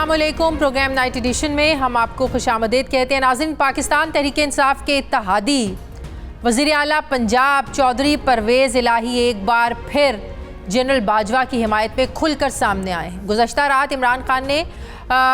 अस्सलामुअलैकुम। Programme night addition में हम आपको खुशामदीद कहते हैं। नाज़रीन, पाकिस्तान तहरीक इंसाफ के इत्तेहादी वज़ीर आला पंजाब चौधरी परवेज़ इलाही एक बार फिर जनरल बाजवा की हिमायत में खुलकर सामने आए हैं। गुज़श्ता रात इमरान खान ने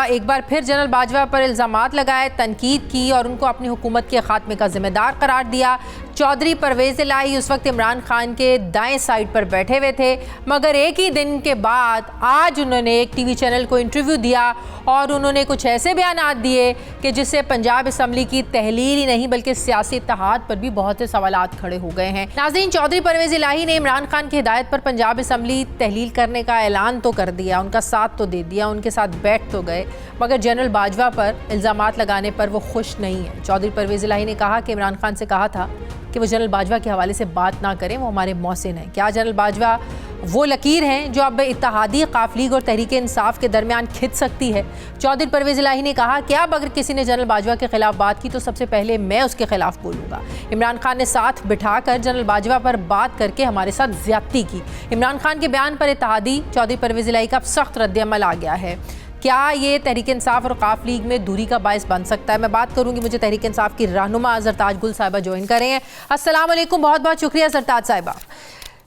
एक बार फिर जनरल बाजवा पर इल्ज़ामात लगाए, तनकीद की और उनको अपनी हुकूमत के ख़ात्मे का ज़िम्मेदार करार दिया। चौधरी परवेज़ इलाही उस वक्त इमरान खान के दाएं साइड पर बैठे हुए थे, मगर एक ही दिन के बाद आज उन्होंने एक टीवी चैनल को इंटरव्यू दिया और उन्होंने कुछ ऐसे बयानात दिए कि जिससे पंजाब असम्बली की तहलील ही नहीं बल्कि सियासी इत्तेहाद पर भी बहुत से सवालात खड़े हो गए हैं। नाज़रीन, चौधरी परवेज़ इलाही ने इमरान खान की हिदायत पर पंजाब असम्बली तहलील करने का ऐलान तो कर दिया, उनका साथ तो दे दिया, उनके साथ बैठ तो गए, मगर जनरल बाजवा पर इल्ज़ामात लगाने पर वो खुश नहीं है। चौधरी परवेज़ इलाही ने कहा कि इमरान खान से कहा था कि वो जनरल बाजवा के हवाले से बात ना करें, वो हमारे मोहसिन हैं। क्या जनरल बाजवा वो लकीर हैं जो अब इत्तेहादी काफ लीग और तहरीक इंसाफ के दरमियान खिंच सकती है? चौधरी परवेज़ इलाही ने कहा कि अब अगर किसी ने जनरल बाजवा के खिलाफ बात की तो सबसे पहले मैं उसके खिलाफ बोलूँगा। इमरान खान ने साथ बिठाकर जनरल बाजवा पर बात करके हमारे साथ ज्यादती की। इमरान खान के बयान पर इत्तेहादी चौधरी परवेज़ इलाही का सख्त रद्द-ए-अमल आ गया है। क्या ये तहरीक इंसाफ और काफ लीग में दूरी का बायस बन सकता है? मैं बात करूंगी, मुझे तहरीक इंसाफ की रहनुमा ज़रताज गुल साहिबा ज्वाइन कर रहे हैं। अस्सलाम वालेकुम, बहुत बहुत शुक्रिया ज़रताज साहिबा।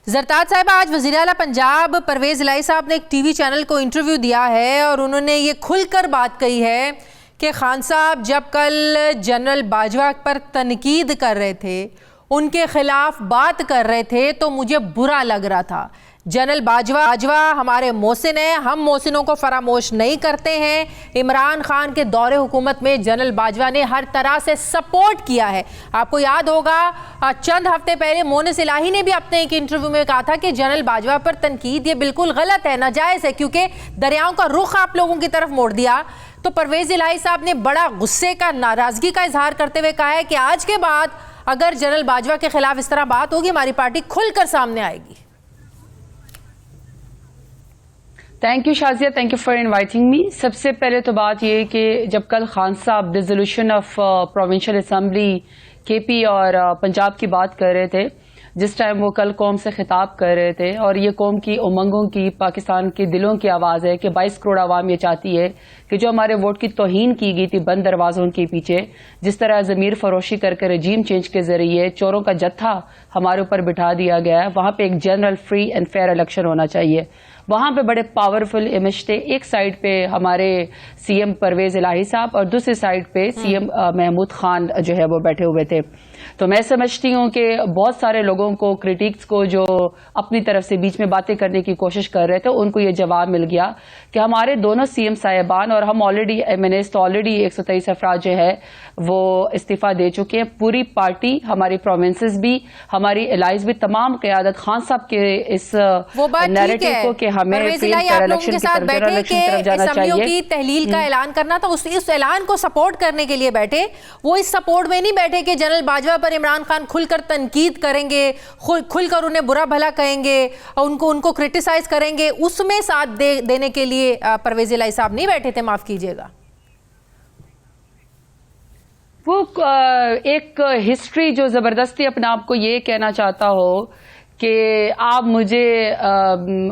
ज़रताज साहिबा, आज वज़ीर आला पंजाब परवेज़ इलाही साहब ने एक टीवी चैनल को इंटरव्यू दिया है और उन्होंने ये खुलकर बात कही है कि खान साहब जब कल जनरल बाजवा पर तनकीद कर रहे थे, उनके खिलाफ बात कर रहे थे तो मुझे बुरा लग रहा था। जनरल बाजवा हमारे मोहसिन हैं, हम मोहसिनों को फरामोश नहीं करते हैं। इमरान खान के दौरे हुकूमत में जनरल बाजवा ने हर तरह से सपोर्ट किया है। आपको याद होगा चंद हफ्ते पहले मोनिस इलाही ने भी अपने एक इंटरव्यू में कहा था कि जनरल बाजवा पर तनकीद ये बिल्कुल गलत है, नाजायज़ है, क्योंकि दरियाओं का रुख आप लोगों की तरफ मोड़ दिया। तो परवेज़ इलाही साहब ने बड़ा गुस्से का, नाराज़गी का इजहार करते हुए कहा है कि आज के बाद अगर जनरल बाजवा के खिलाफ इस तरह बात होगी, हमारी पार्टी खुलकर सामने आएगी। Thank you Shazia, thank you for inviting me. सबसे पहले तो बात यह कि जब कल खान साहब dissolution of provincial assembly KP और पंजाब की बात कर रहे थे, जिस टाइम वो कल कौम से खिताब कर रहे थे, और ये कौम की उमंगों की, पाकिस्तान के दिलों की आवाज़ है कि 22 करोड़ आवाम ये चाहती है कि जो हमारे वोट की तौहीन की गई थी बंद दरवाज़ों के पीछे, जिस तरह ज़मीर फरोशी करके रजीम चेंज के जरिए चोरों का जत्था हमारे ऊपर बिठा दिया गया है, वहाँ पे एक general free and fair election होना चाहिए। वहाँ पे बड़े पावरफुल इमेज थे, एक साइड पे हमारे सीएम परवेज़ इलाही साहब और दूसरी साइड पे सीएम महमूद खान जो है वो बैठे हुए थे। तो मैं समझती हूँ कि बहुत सारे लोगों को, क्रिटिक्स को, जो अपनी तरफ से बीच में बातें करने की कोशिश कर रहे थे, उनको ये जवाब मिल गया कि हमारे दोनों सीएम साहिबान और हम ऑलरेडी एमएनएस तो ऑलरेडी 123 अफराद जो है वो इस्तीफा दे चुके हैं। पूरी पार्टी, हमारी प्रोविंसेस भी, हमारी एलाइज भी, तमाम क़यादत खान साहब के इस नैरेटिव को कि हमें इलेक्शन की तरफ जाना चाहिए, की तहलील का ऐलान करना था, उस ऐलान को सपोर्ट करने के लिए बैठे। वो इस सपोर्ट में नहीं बैठे कि जनरल बाजवा पर इमरान खान खुलकर तनकीद करेंगे, खुलकर उन्हें बुरा भला कहेंगे, उनको क्रिटिसाइज करेंगे। उसमें साथ देने के लिए परवेज़ इलाही साहब नहीं बैठे थे, माफ कीजिएगा। वो एक हिस्ट्री जो जबरदस्ती अपने आप को ये कहना चाहता हो कि आप मुझे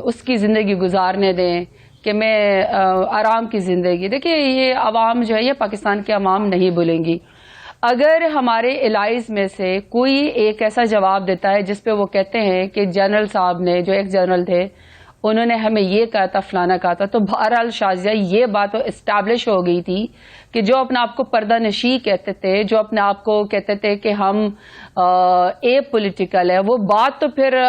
उसकी ज़िंदगी गुजारने दें कि मैं आराम की ज़िंदगी। देखिए, ये आवाम जो है, ये पाकिस्तान की आवाम नहीं भूलेंगी। अगर हमारे एलाइज में से कोई एक ऐसा जवाब देता है जिस पे वो कहते हैं कि जनरल साहब ने, जो एक्स जनरल थे, उन्होंने हमें ये कहा था, फलाना कहा था, तो बहरहाल शाजिया ये बात तो इस्टेब्लिश हो गई थी कि जो अपने आप को पर्दा नशी कहते थे, जो अपने आप को कहते थे कि हम ए पॉलिटिकल है, वो बात तो फिर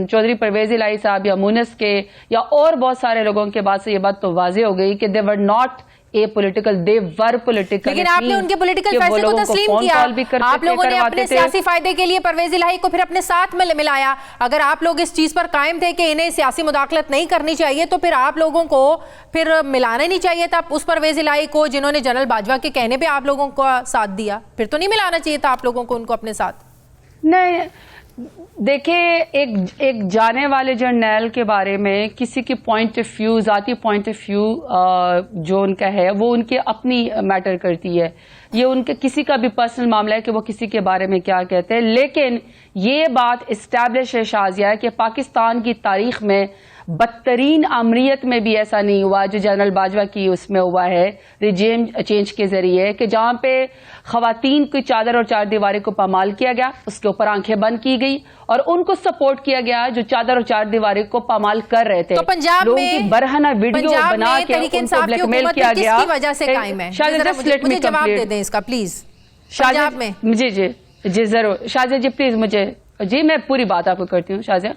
चौधरी परवेज़ इलाही साहब या मुनिस के या और बहुत सारे लोगों के बाद से ये बात तो वाज़ेह हो गई कि they were not a political, they were political. लेकिन आपने उनके पॉलिटिकल फैसले को तस्लीम किया। आप लोगों ने अपने सियासी फायदे के लिए परवेज़ इलाही को फिर अपने साथ में मिलाया। अगर आप लोग इस चीज पर कायम थे कि इन्हें सियासी मुदाखलत नहीं करनी चाहिए, तो फिर आप लोगों को फिर मिलाना नहीं चाहिए था उस परवेज़ इलाही को जिन्होंने जनरल बाजवा के कहने पे आप लोगों को साथ दिया। फिर तो नहीं मिलाना चाहिए था आप लोगों को उनको अपने साथ। नहीं, देखिए, एक जाने वाले जर्नल के बारे में किसी की पॉइंट ऑफ व्यू, ज़ाती पॉइंट ऑफ व्यू जो उनका है, वो उनकी अपनी मैटर करती है। ये उनके किसी का भी पर्सनल मामला है कि वो किसी के बारे में क्या कहते हैं। लेकिन ये बात इस्टेब्लिश है शाजिया कि पाकिस्तान की तारीख में बदतरीन अमरीत में भी ऐसा नहीं हुआ जो जनरल बाजवा की उसमें हुआ है रिजीम चेंज के जरिए, कि जहां पे खवातीन की चादर और चार दीवारी को पामाल किया गया, उसके ऊपर आंखें बंद की गई और उनको सपोर्ट किया गया जो चादर और चार दीवारी को पामाल कर रहे थे। तो पंजाब लोगों में की बरहना वीडियो बना के उनको ब्लैकमेल किया गया। किसकी वजह से कायम है? मुझे जवाब दे दें इसका प्लीज। पंजाब में जी जी जी जरूर शाजिया जी प्लीज मुझे जी मैं पूरी बात आपको करती हूँ शाजिया।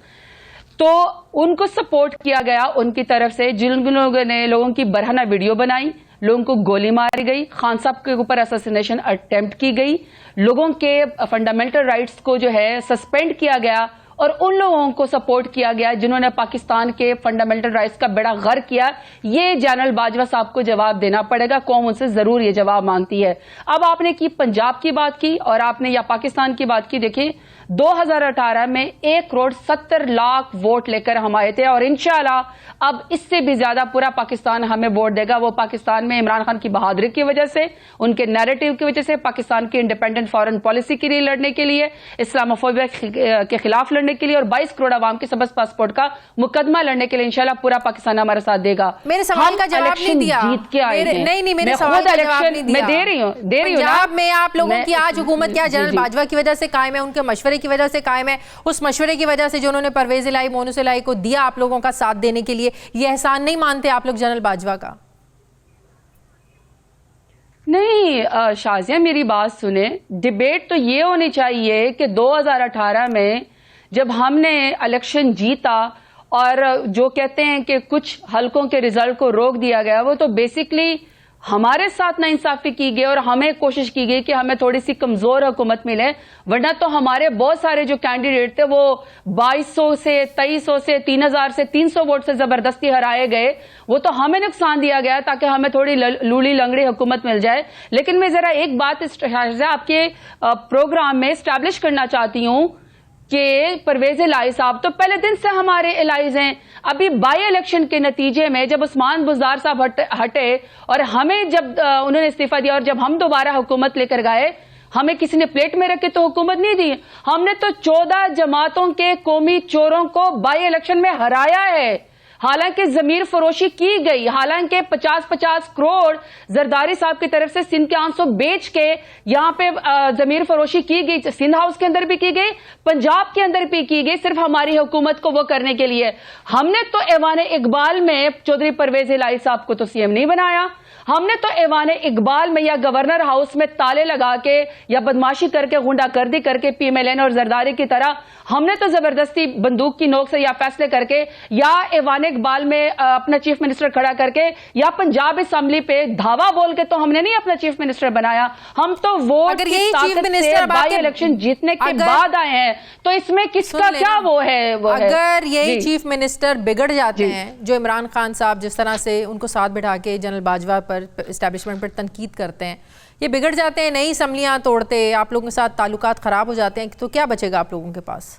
तो उनको सपोर्ट किया गया उनकी तरफ से, जिन लोगों ने लोगों की बरहना वीडियो बनाई, लोगों को गोली मारी गई, खान साहब के ऊपर असैसिनेशन अटेम्प्ट की गई, लोगों के फंडामेंटल राइट्स को जो है सस्पेंड किया गया और उन लोगों को सपोर्ट किया गया जिन्होंने पाकिस्तान के फंडामेंटल राइट्स का बेड़ा गर्क किया। ये जनरल बाजवा साहब को जवाब देना पड़ेगा, कौम उनसे जरूर ये जवाब मांगती है। अब आपने की पंजाब की बात की और आपने या पाकिस्तान की बात की। देखिए 2018 में 1,70,00,000 वोट लेकर हम आए थे और इंशाल्लाह अब इससे भी ज्यादा पूरा पाकिस्तान हमें वोट देगा। वो पाकिस्तान में इमरान खान की बहादुरी की वजह से, उनके नैरेटिव की वजह से, पाकिस्तान की इंडिपेंडेंट फॉरेन पॉलिसी के लिए लड़ने के लिए, इस्लामोफोबिया के खिलाफ लड़ने के लिए और 22 करोड़ आवाम के सबस पासपोर्ट का मुकदमा लड़ने के लिए इंशाल्लाह पूरा पाकिस्तान हमारा साथ देगा। मेरे सवाल का जवाब नहीं दिया। जीत के आए हैं। नहीं मेरे सवाल का जवाब नहीं दिया। मैं दे रही हूँ पंजाब में आप लोगों की आज हुकूमत क्या जनरल बाजवा की वजह से कायम है, उनके मशवरे की वजह से कायम है। उस मशवरे की वजह से जो उन्होंने परवेज इलाही, मोनूस इलाही को दिया आप लोगों का साथ देने के लिए, ये एहसान नहीं मानते आप लोग जनरल बाजवा का? नहीं शाजिया मेरी बात सुने, डिबेट तो ये होनी चाहिए कि 2018 में जब हमने इलेक्शन जीता और जो कहते हैं कि कुछ हलकों के रिजल्ट को रोक दिया गया, वो तो बेसिकली हमारे साथ नाइंसाफी की गई और हमें कोशिश की गई कि हमें थोड़ी सी कमजोर हुकूमत मिले, वरना तो हमारे बहुत सारे जो कैंडिडेट थे वो 2200 से 2300 से 3000 से 300 वोट से जबरदस्ती हराए गए। वो तो हमें नुकसान दिया गया ताकि हमें थोड़ी लूली लंगड़ी हुकूमत मिल जाए। लेकिन मैं जरा एक बात आपके प्रोग्राम में स्टैब्लिश करना चाहती हूं कि परवेज इलाही साहब तो पहले दिन से हमारे एलाइज हैं। अभी बाई इलेक्शन के नतीजे में जब उस्मान बुज़दार साहब हटे और हमें जब उन्होंने इस्तीफा दिया और जब हम दोबारा हुकूमत लेकर गए, हमें किसी ने प्लेट में रख के तो हुकूमत नहीं दी। हमने तो 14 जमातों के कौमी चोरों को बाई इलेक्शन में हराया है। हालांकि जमीर फरोशी की गई, हालांकि 50-50 करोड़ जरदारी साहब की तरफ से सिंध के आंसू बेच के यहां पे जमीर फरोशी की गई, सिंध हाउस के अंदर भी की गई, पंजाब के अंदर भी की गई, सिर्फ हमारी हुकूमत को वो करने के लिए। हमने तो ऐवान इकबाल में चौधरी परवेज इलाही साहब को तो सीएम नहीं बनाया। हमने तो ऐवान इकबाल में या गवर्नर हाउस में ताले लगा के या बदमाशी करके, गुंडागर्दी करके, पीएमएलएन और जरदारी की तरह हमने तो जबरदस्ती बंदूक की नोक से या फैसले करके या ऐवान इकबाल में अपना चीफ मिनिस्टर खड़ा करके या पंजाब असेंबली पे धावा बोल के तो हमने नहीं अपना चीफ मिनिस्टर बनाया। हम तो वोट की ताकत से बाई इलेक्शन जीतने के बाद आए हैं। तो इसमें किसका क्या वो है? अगर यही चीफ मिनिस्टर बिगड़ जाते हैं, जो इमरान खान साहब जिस तरह से उनको साथ बिठा के जनरल बाजवा पर, एस्टैब्लिशमेंट पर तनकीद करते हैं, ये बिगड़ जाते हैं, नई असम्बलियां तोड़ते, आप लोगों के साथ ताल्लुकात खराब हो जाते हैं, तो क्या बचेगा आप लोगों के पास?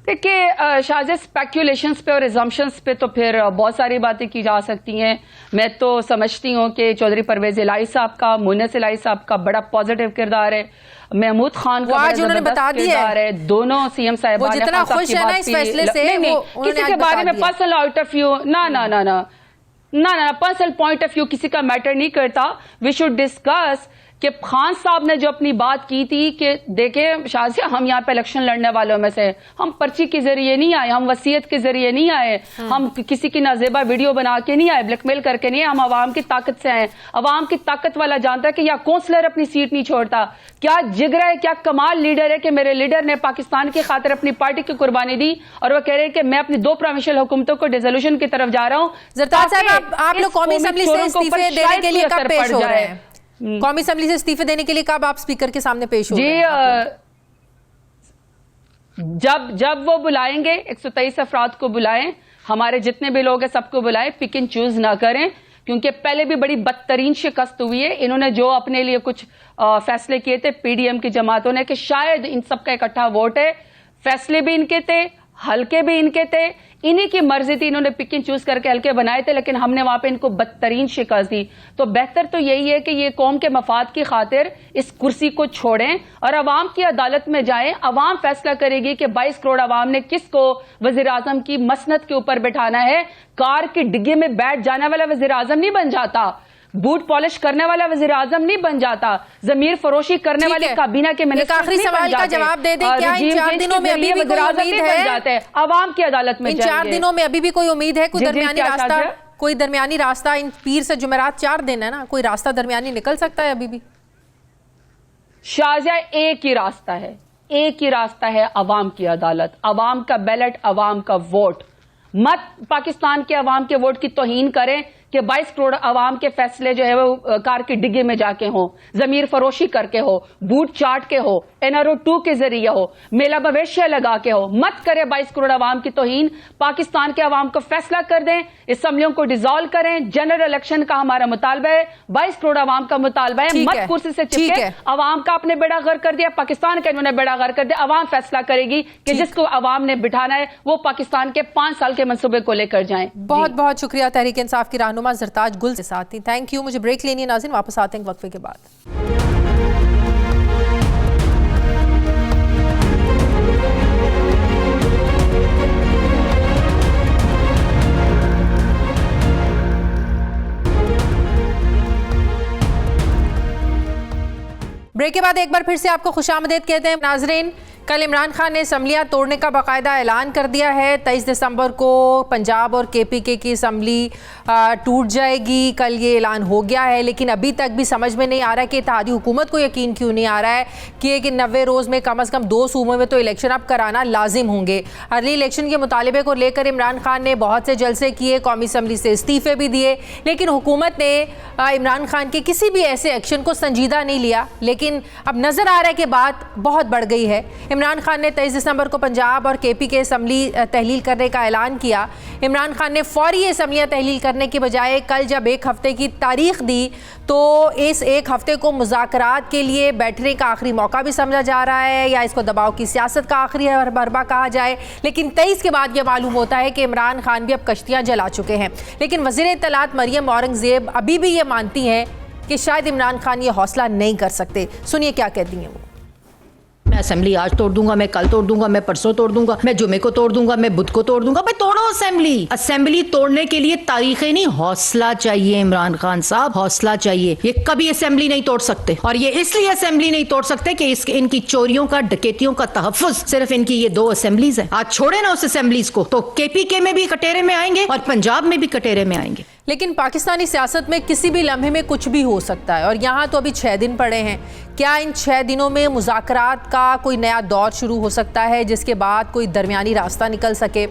देखिए शाजिया, स्पेक्यूलेशंस पे और एजम्पशंस पे तो फिर बहुत सारी बातें की जा सकती हैं। मैं तो समझती हूँ कि चौधरी परवेज इलाही साहब का, मोनूस इलाही साहब का बड़ा पॉजिटिव किरदार है, महमूद खान का आज उन्होंने बता दिया है, दोनों सीएम साहिबान वो जितना खुश है ना इस फैसले से, किसी के बारे में पर्सनल आउट ऑफ व्यू ना पर्सनल पॉइंट ऑफ व्यू किसी का मैटर नहीं करता। वी शुड डिस्कस कि खान साहब ने जो अपनी बात की थी कि देखिए शाजिया, हम यहाँ पे इलेक्शन लड़ने वालों में से, हम पर्ची के जरिए नहीं आए, हम वसीयत के जरिए नहीं आए, हम किसी की नाजेबा वीडियो बना के नहीं आए, ब्लैकमेल करके नहीं आए, हम अवाम की ताकत से आए। अवाम की ताकत वाला जानता है कि या काउंसलर अपनी सीट नहीं छोड़ता। क्या जिगरा है, क्या कमाल लीडर है कि मेरे लीडर ने पाकिस्तान की खातिर अपनी पार्टी की कुर्बानी दी और वो कह रहे हैं कि मैं अपनी 2 प्रोविंशियल हुकूमतों को डिसोल्यूशन की तरफ जा रहा हूँ। जरदार साहब, आप लोग कौमी असेंबली से इस्तीफे देने के लिए कब पेश हो रहे हैं? कौमी असेंबली से इस्तीफे देने के लिए कब आप स्पीकर के सामने पेश हो रहे हैं? जब वो बुलाएंगे, 123 अफराद को बुलाएं, हमारे जितने भी लोग हैं सबको बुलाएं, पिक एंड चूज ना करें, क्योंकि पहले भी बड़ी बदतरीन शिकस्त हुई है। इन्होंने जो अपने लिए कुछ फैसले किए थे पीडीएम की जमातों ने कि शायद इन सबका इकट्ठा वोट है, फैसले भी इनके थे, हल्के भी इनके थे, इन्हीं की मर्जी थी, इन्होंने पिक एंड चूज करके हल्के बनाए थे, लेकिन हमने वहां पे इनको बदतरीन शिकस्त दी। तो बेहतर तो यही है कि ये कौम के मफाद की खातिर इस कुर्सी को छोड़ें और अवाम की अदालत में जाएं। अवाम फैसला करेगी कि 22 करोड़ अवाम ने किसको वजीर आजम की मसनद के ऊपर बैठाना है। कार की डिग्गी में बैठ जाने वाला वजीर आजम नहीं बन जाता, बूट पॉलिश करने वाला वजीर आजम नहीं बन जाता, जमीर फरोशी करने वाले काबीना के मिनिस्टर आखिरी सवाल का जवाब दे दें, क्या इन 4 दिनों में अभी भी कोई उम्मीद है? अवाम की अदालत में इन 4 दिनों में अभी भी कोई उम्मीद है? कोई दरमियानी रास्ता, कोई दरमियानी रास्ता? इन पीर से जुमेरात 4 दिन है ना, कोई रास्ता दरमियानी निकल सकता है अभी भी? शाहजिया एक ही रास्ता है, एक ही रास्ता है, अवाम की अदालत, अवाम का बैलेट, अवाम का वोट। मत पाकिस्तान के अवाम के वोट की तौहीन करें कि 22 करोड़ अवाम के फैसले जो है वो कार की डिग्गी में जाके हो, जमीर फरोशी करके हो, बूट चाट के हो, NRO 2 के जरिए हो, मेला भविष्य लगा के हो। मत करे 22 करोड़ अवाम की तौहीन। पाकिस्तान के अवाम को फैसला कर दें, असम्बलियों को डिसॉल्व करें। जनरल इलेक्शन का हमारा मुतालबा है, 22 करोड़ अवाम का मुतालबा है। मत कुर्सी से चिपके। अवाम का आपने बेड़ा गर्क कर दिया, पाकिस्तान का इन्होंने बेड़ा गर्क कर दिया। अवाम फैसला करेगी कि जिसको अवाम ने बिठाना है वो पाकिस्तान के 5 साल के मंसूबे को लेकर जाएं। बहुत बहुत शुक्रिया तहरीक इंसाफ की रहनुमा ज़रताज गुल के साथ थी। Thank you. मुझे ब्रेक लेनी है नाज़रीन, वापस आते हैं वक्फे के बाद। ब्रेक के बाद एक बार फिर से आपको खुशामदीद कहते हैं नाजरीन। कल इमरान खान ने असम्बलियाँ तोड़ने का बाकायदा ऐलान कर दिया है। 23 दिसंबर को पंजाब और KPK की असम्बली टूट जाएगी, कल ये ऐलान हो गया है। लेकिन अभी तक भी समझ में नहीं आ रहा कि इत्तेहादी हुकूमत को यकीन क्यों नहीं आ रहा है कि 90 रोज़ में कम से कम 2 सूबों में तो इलेक्शन अब कराना लाजिम होंगे। अर्ली इलेक्शन के मुतालिबे को लेकर इमरान खान ने बहुत से जलसे किए, कौमी असम्बली से इस्तीफ़े भी दिए, लेकिन हुकूमत ने इमरान खान के किसी भी ऐसे एक्शन को संजीदा नहीं लिया। लेकिन अब नज़र आ रहा है कि बात बहुत बढ़ गई है। इमरान खान ने 23 दिसंबर को पंजाब और KPK असम्बली तहलील करने का ऐलान किया। इमरान खान ने फौरी असम्बलियाँ तहलील करने की बजाय कल जब 1 हफ्ते की तारीख दी तो इस 1 हफ्ते को मुज़ाकरात के लिए बैठने का आखिरी मौका भी समझा जा रहा है, या इसको दबाव की सियासत का आखिरी हरबा कहा जाए। लेकिन 23 के बाद यह मालूम होता है कि इमरान खान भी अब कश्तियाँ जला चुके हैं। लेकिन वज़ीर इत्तलात मरियम औरंगज़ेब अभी भी ये मानती हैं कि शायद इमरान खान ये हौसला नहीं कर सकते। सुनिए क्या कहती हैं वो। मैं असेंबली आज तोड़ दूंगा, मैं कल तोड़ दूंगा, मैं परसों तोड़ दूंगा, मैं जुमे को तोड़ दूंगा, मैं बुध को तोड़ दूंगा। भाई तोड़ो असेंबली। असेंबली तोड़ने के लिए तारीखें नहीं, हौसला चाहिए इमरान खान साहब, हौसला चाहिए। ये कभी असेंबली नहीं तोड़ सकते, और ये इसलिए असेंबली नहीं तोड़ सकते कि इनकी चोरियों का, डकैतियों का तहफ्फुज सिर्फ इनकी ये 2 असेंबलीज है। आज छोड़े ना उस असेंबलीज को तो KPK में भी कटेरे में आएंगे और पंजाब में भी कटेरे में आएंगे। लेकिन पाकिस्तानी सियासत में किसी भी लम्हे में कुछ भी हो सकता है, और यहाँ तो अभी 6 दिन पड़े हैं। क्या इन 6 दिनों में मुज़ाकरात का कोई नया दौर शुरू हो सकता है जिसके बाद कोई दरमियानी रास्ता निकल सके?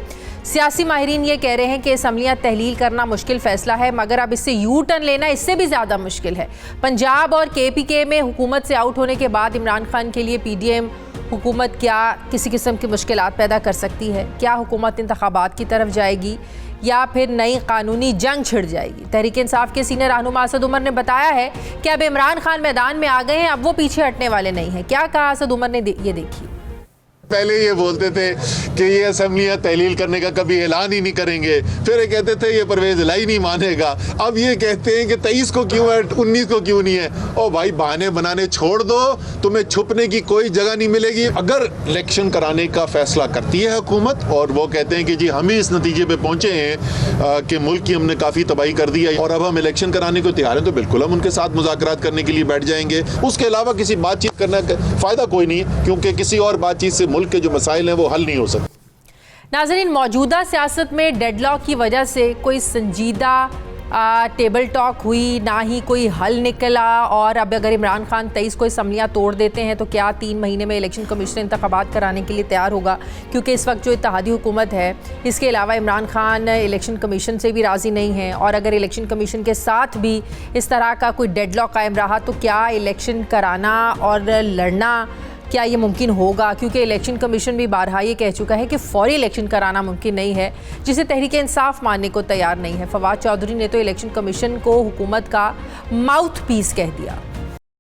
सियासी माहिरीन ये कह रहे हैं कि असम्बलियाँ तहलील करना मुश्किल फ़ैसला है, मगर अब इससे यू टर्न लेना इससे भी ज़्यादा मुश्किल है। पंजाब और KPK में हुकूमत से आउट होने के बाद इमरान खान के लिए PDM हुकूमत क्या किसी किस्म की मुश्किलात पैदा कर सकती है? क्या हुकूमत इंतखाबात की तरफ जाएगी या फिर नई कानूनी जंग छिड़ जाएगी? तहरीक इंसाफ के सीनियर रहनुमा असद उमर ने बताया है कि अब इमरान खान मैदान में आ गए हैं, अब वो पीछे हटने वाले नहीं हैं। क्या कहा असद उमर ने, ये देखिए। पहले ये बोलते थे कि ये असम्बलियाँ तहलील करने का कभी ऐलान ही नहीं करेंगे, फिर ये कहते थे ये परवेज इलाही नहीं मानेगा, अब ये कहते हैं कि 23 को क्यों है, 19 को क्यों नहीं है। ओ भाई बहाने बनाने छोड़ दो, तुम्हें छुपने की कोई जगह नहीं मिलेगी। अगर इलेक्शन कराने का फैसला करती है हुकूमत और वो कहते हैं कि जी हम ही इस नतीजे पर पहुंचे हैं कि मुल्क की हमने काफ़ी तबाही कर दी है और अब हम इलेक्शन कराने को तैयार हैं, तो बिल्कुल हम उनके साथ मुज़ाकरात करने के लिए बैठ जाएंगे। उसके अलावा किसी बातचीत करने का फ़ायदा कोई नहीं है, क्योंकि किसी और बातचीत से मुल्क के जो मसाइल हैं वो हल नहीं हो सकते। नाज़रीन, मौजूदा सियासत में डेडलॉक की वजह से कोई संजीदा टेबल टॉक हुई ना ही कोई हल निकला, और अब अगर इमरान खान 23 को असम्बलियाँ तोड़ देते हैं तो क्या 3 महीने में इलेक्शन कमीशन इंतखाबात कराने के लिए तैयार होगा? क्योंकि इस वक्त जो इत्तेहादी हुकूमत है, इसके अलावा इमरान खान इलेक्शन कमीशन से भी राज़ी नहीं है, और अगर इलेक्शन कमीशन के साथ भी इस तरह का कोई डेडलॉक कायम रहा तो क्या इलेक्शन कराना और लड़ना क्या ये मुमकिन होगा? क्योंकि इलेक्शन कमीशन भी बारहा ये कह चुका है कि फौरी इलेक्शन कराना मुमकिन नहीं है, जिसे तहरीक इंसाफ मानने को तैयार नहीं है। फवाद चौधरी ने तो इलेक्शन कमीशन को हुकूमत का माउथ पीस कह दिया।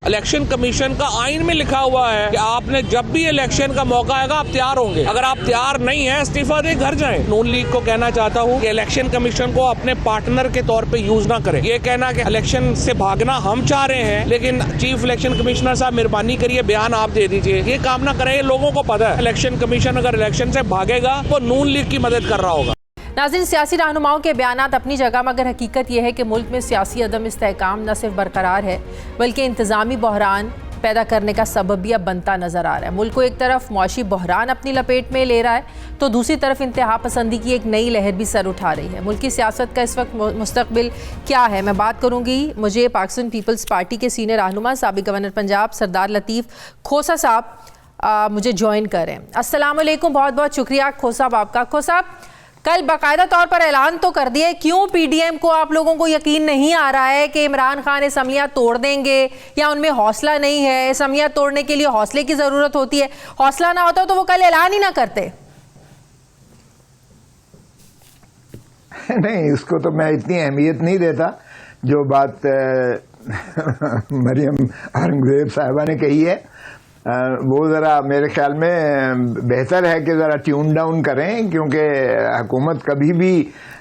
इलेक्शन कमीशन का आइन में लिखा हुआ है कि आपने जब भी इलेक्शन का मौका आएगा आप तैयार होंगे। अगर आप तैयार नहीं है इस्तीफा दे घर जाएं। नून लीग को कहना चाहता हूँ कि इलेक्शन कमीशन को अपने पार्टनर के तौर पे यूज ना करें। ये कहना कि इलेक्शन से भागना हम चाह रहे हैं, लेकिन चीफ इलेक्शन कमिश्नर साहब मेहरबानी करिए बयान आप दे दीजिए, ये काम ना करें। लोगों को पता है इलेक्शन कमीशन अगर इलेक्शन से भागेगा तो नून लीग की मदद कर रहा होगा। नाज़रीन, सियासी रहनुमाओं के बयानात अपनी जगह, मगर हकीकत यह है कि मुल्क में सियासी अदम इस्तेहकाम न सिर्फ बरकरार है बल्कि इंतज़ामी बहरान पैदा करने का सबब भी अब बनता नज़र आ रहा है। मुल्क को एक तरफ मुआशी बहरान अपनी लपेट में ले रहा है तो दूसरी तरफ इंतहा पसंदी की एक नई लहर भी सर उठा रही है। मुल्क की सियासत का इस वक्त मुस्तकबिल क्या है, मैं बात करूँगी। मुझे पाकिस्तान पीपल्स पार्टी के सीनियर रहनुमा साबिक़ गवर्नर पंजाब सरदार लतीफ़ खोसा साहब मुझे ज्वाइन करें। अस्सलाम वालेकुम, बहुत बहुत शुक्रिया खोसा साहब आपका। खोसा साहब, कल बाकायदा तौर पर ऐलान तो कर दिया, क्यों पीडीएम को आप लोगों को यकीन नहीं आ रहा है कि इमरान खान असम्बलियाँ तोड़ देंगे या उनमें हौसला नहीं है? असम्बलियाँ तोड़ने के लिए हौसले की ज़रूरत होती है, हौसला ना होता तो वो कल ऐलान ही ना करते। नहीं, इसको तो मैं इतनी अहमियत नहीं देता। जो बात मरियम औरंगजेब साहिबा ने कही है वो ज़रा मेरे ख्याल में बेहतर है कि ज़रा ट्यून डाउन करें, क्योंकि हुकूमत कभी भी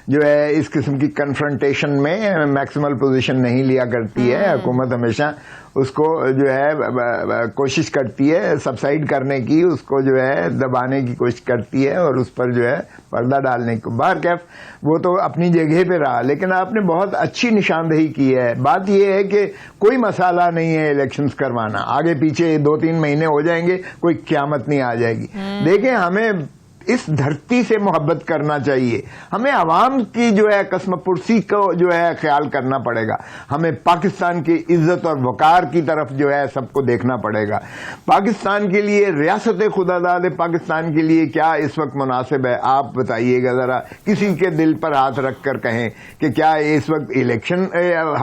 जो है इस किस्म की कन्फ्रंटेशन में मैक्सिमल पोजीशन नहीं लिया करती है। हुकूमत हमेशा उसको जो है कोशिश करती है सबसाइड करने की, उसको जो है दबाने की कोशिश करती है और उस पर जो है पर्दा डालने को। बहरकैफ वो तो अपनी जगह पे रहा, लेकिन आपने बहुत अच्छी निशानदेही की है। बात यह है कि कोई मसाला नहीं है इलेक्शंस करवाना, आगे पीछे 2-3 महीने हो जाएंगे, कोई क़यामत नहीं आ जाएगी। देखें, हमें इस धरती से मोहब्बत करना चाहिए, हमें आवाम की जो है कसमपुरसी को जो है ख्याल करना पड़ेगा, हमें पाकिस्तान की इज्जत और वकार की तरफ जो है सबको देखना पड़ेगा। पाकिस्तान के लिए रियासत खुदादाद पाकिस्तान के लिए क्या इस वक्त मुनासिब है, आप बताइएगा ज़रा, किसी के दिल पर हाथ रख कर कहें कि क्या इस वक्त इलेक्शन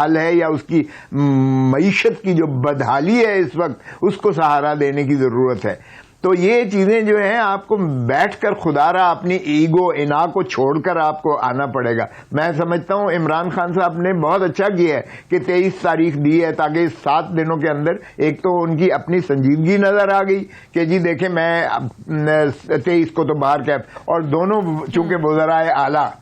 हल है या उसकी मईशत की जो बदहाली है इस वक्त उसको सहारा देने की ज़रूरत है। तो ये चीज़ें जो हैं आपको बैठकर खुदारा अपनी ईगो इना को छोड़कर आपको आना पड़ेगा। मैं समझता हूँ इमरान खान साहब ने बहुत अच्छा किया है कि 23 तारीख दी है, ताकि इस 7 दिनों के अंदर एक तो उनकी अपनी संजीदगी नज़र आ गई कि जी देखें मैं 23 को तो बाहर कैब, और दोनों चूंकि वज़राए आला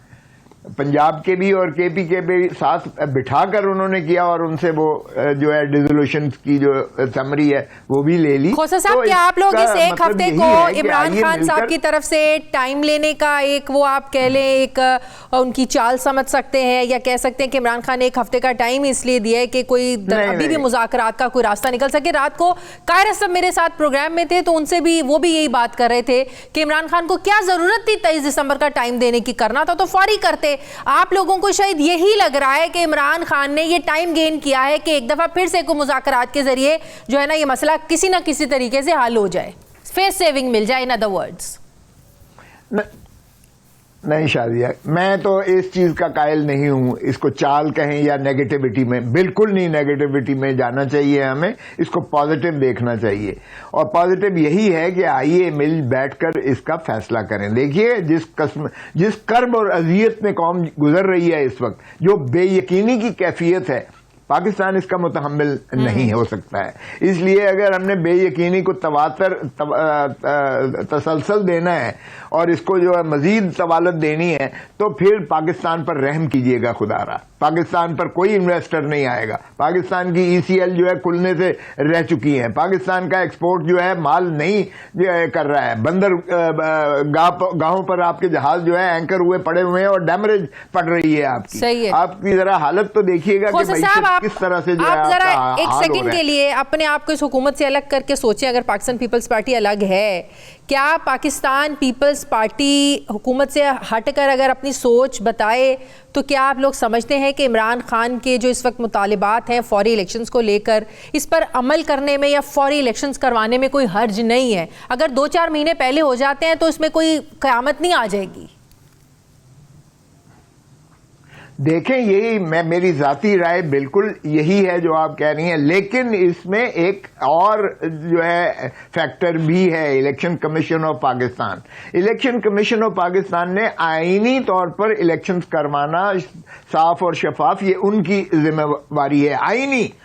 पंजाब के भी और केपी के भी साथ बिठाकर उन्होंने किया और उनसे वो जो है डिसोल्यूशन की जो समरी है वो भी ले ली। खोसा साहब, क्या आप लोग इस एक हफ्ते को इमरान खान साहब की तरफ से टाइम लेने का एक वो आप कह लें एक उनकी चाल समझ सकते हैं, या कह सकते हैं कि इमरान खान ने एक हफ्ते का टाइम इसलिए दिया है कि कोई अभी भी मुज़ाकरात का कोई रास्ता निकल सके? रात को कायरा साहब मेरे साथ प्रोग्राम में थे तो उनसे भी वो भी यही बात कर रहे थे कि इमरान खान को क्या जरूरत थी 23 दिसंबर का टाइम देने की, करना था तो फौरी करते। आप लोगों को शायद यही लग रहा है कि इमरान खान ने ये टाइम गेन किया है कि एक दफा फिर से को मुज़ाकरात के जरिए जो है ना ये मसला किसी ना किसी तरीके से हल हो जाए, फेस सेविंग मिल जाए, इन अदर वर्ड्स। नहीं शादिया, मैं तो इस चीज का कायल नहीं हूं, इसको चाल कहें या नेगेटिविटी में, बिल्कुल नहीं नेगेटिविटी में जाना चाहिए, हमें इसको पॉजिटिव देखना चाहिए। और पॉजिटिव यही है कि आइए मिल बैठकर इसका फैसला करें। देखिए जिस कर्ब और अजियत में कौम गुजर रही है इस वक्त, जो बेयकीनी की कैफियत है, पाकिस्तान इसका मुतहम्मिल नहीं हो सकता है। इसलिए अगर हमने बेयकीनी को तसलसल देना है और इसको जो है मजीद तवालत देनी है तो फिर पाकिस्तान पर रहम कीजिएगा खुदारा। पाकिस्तान पर कोई इन्वेस्टर नहीं आएगा। पाकिस्तान की ECL जो है खुलने से रह चुकी है। पाकिस्तान का एक्सपोर्ट जो है माल नहीं कर रहा है। बंदर गाहों पर आपके जहाज जो है एंकर हुए पड़े हुए हैं और डैमरेज पड़ रही है आपकी। सही है। आपकी जरा हालत तो देखिएगा कि किस तरह से जो है आप जरा एक सेकंड के लिए अपने आप को इस हुकूमत से अलग करके सोचें। अगर पाकिस्तान पीपल्स पार्टी अलग है, क्या पाकिस्तान पीपल्स पार्टी हुकूमत से हटकर अगर अपनी सोच बताए तो क्या आप लोग समझते हैं कि इमरान खान के जो इस वक्त मुतालिबात हैं फौरी इलेक्शंस को लेकर, इस पर अमल करने में या फौरी इलेक्शंस करवाने में कोई हर्ज नहीं है? अगर 2-4 महीने पहले हो जाते हैं तो इसमें कोई क़यामत नहीं आ जाएगी। देखें, यही मेरी जाती राय बिल्कुल यही है जो आप कह रही हैं, लेकिन इसमें एक और जो है फैक्टर भी है। Election commission of Pakistan, election commission of Pakistan ने आईनी तौर पर इलेक्शंस करवाना साफ और शफाफ, ये उनकी जिम्मेवारी है,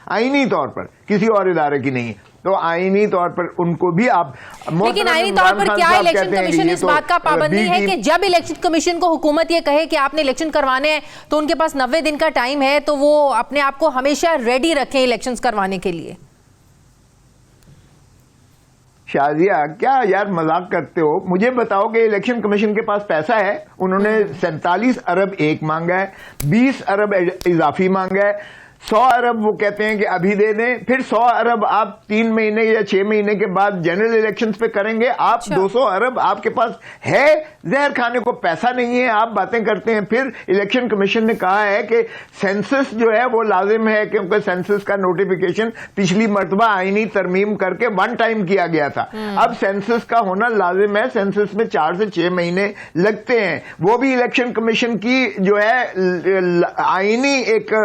आईनी तौर पर, किसी और इदारे की नहीं। तो आईनी तौर पर उनको भी आप, लेकिन आईनी तौर पर क्या इलेक्शन कमीशन इस बात का पाबंदी है कि जब इलेक्शन कमीशन को हुकूमत ये कहे कि आपने इलेक्शन करवाने हैं तो उनके पास 90 दिन का टाइम है, तो वो अपने आप को हमेशा रेडी रखें इलेक्शंस करवाने के लिए? शाजिया, क्या यार मजाक करते हो? मुझे बताओ कि इलेक्शन कमीशन के पास पैसा है? उन्होंने 47 अरब एक मांगा है, 20 अरब इजाफी मांगा है, 100 अरब वो कहते हैं कि अभी दे दें, फिर 100 अरब आप 3 महीने या 6 महीने के बाद जनरल इलेक्शंस पे करेंगे। आप 200 अरब आपके पास है, जहर खाने को पैसा नहीं है, आप बातें करते हैं। फिर इलेक्शन कमीशन ने कहा है कि सेंसस जो है वो लाजिम है, क्योंकि सेंसस का नोटिफिकेशन पिछली मर्तबा आईनी तरमीम करके 1 टाइम किया गया था। अब सेंसस का होना लाजिम है, सेंसस में 4 से 6 महीने लगते हैं, वो भी इलेक्शन कमीशन की जो है आईनी एक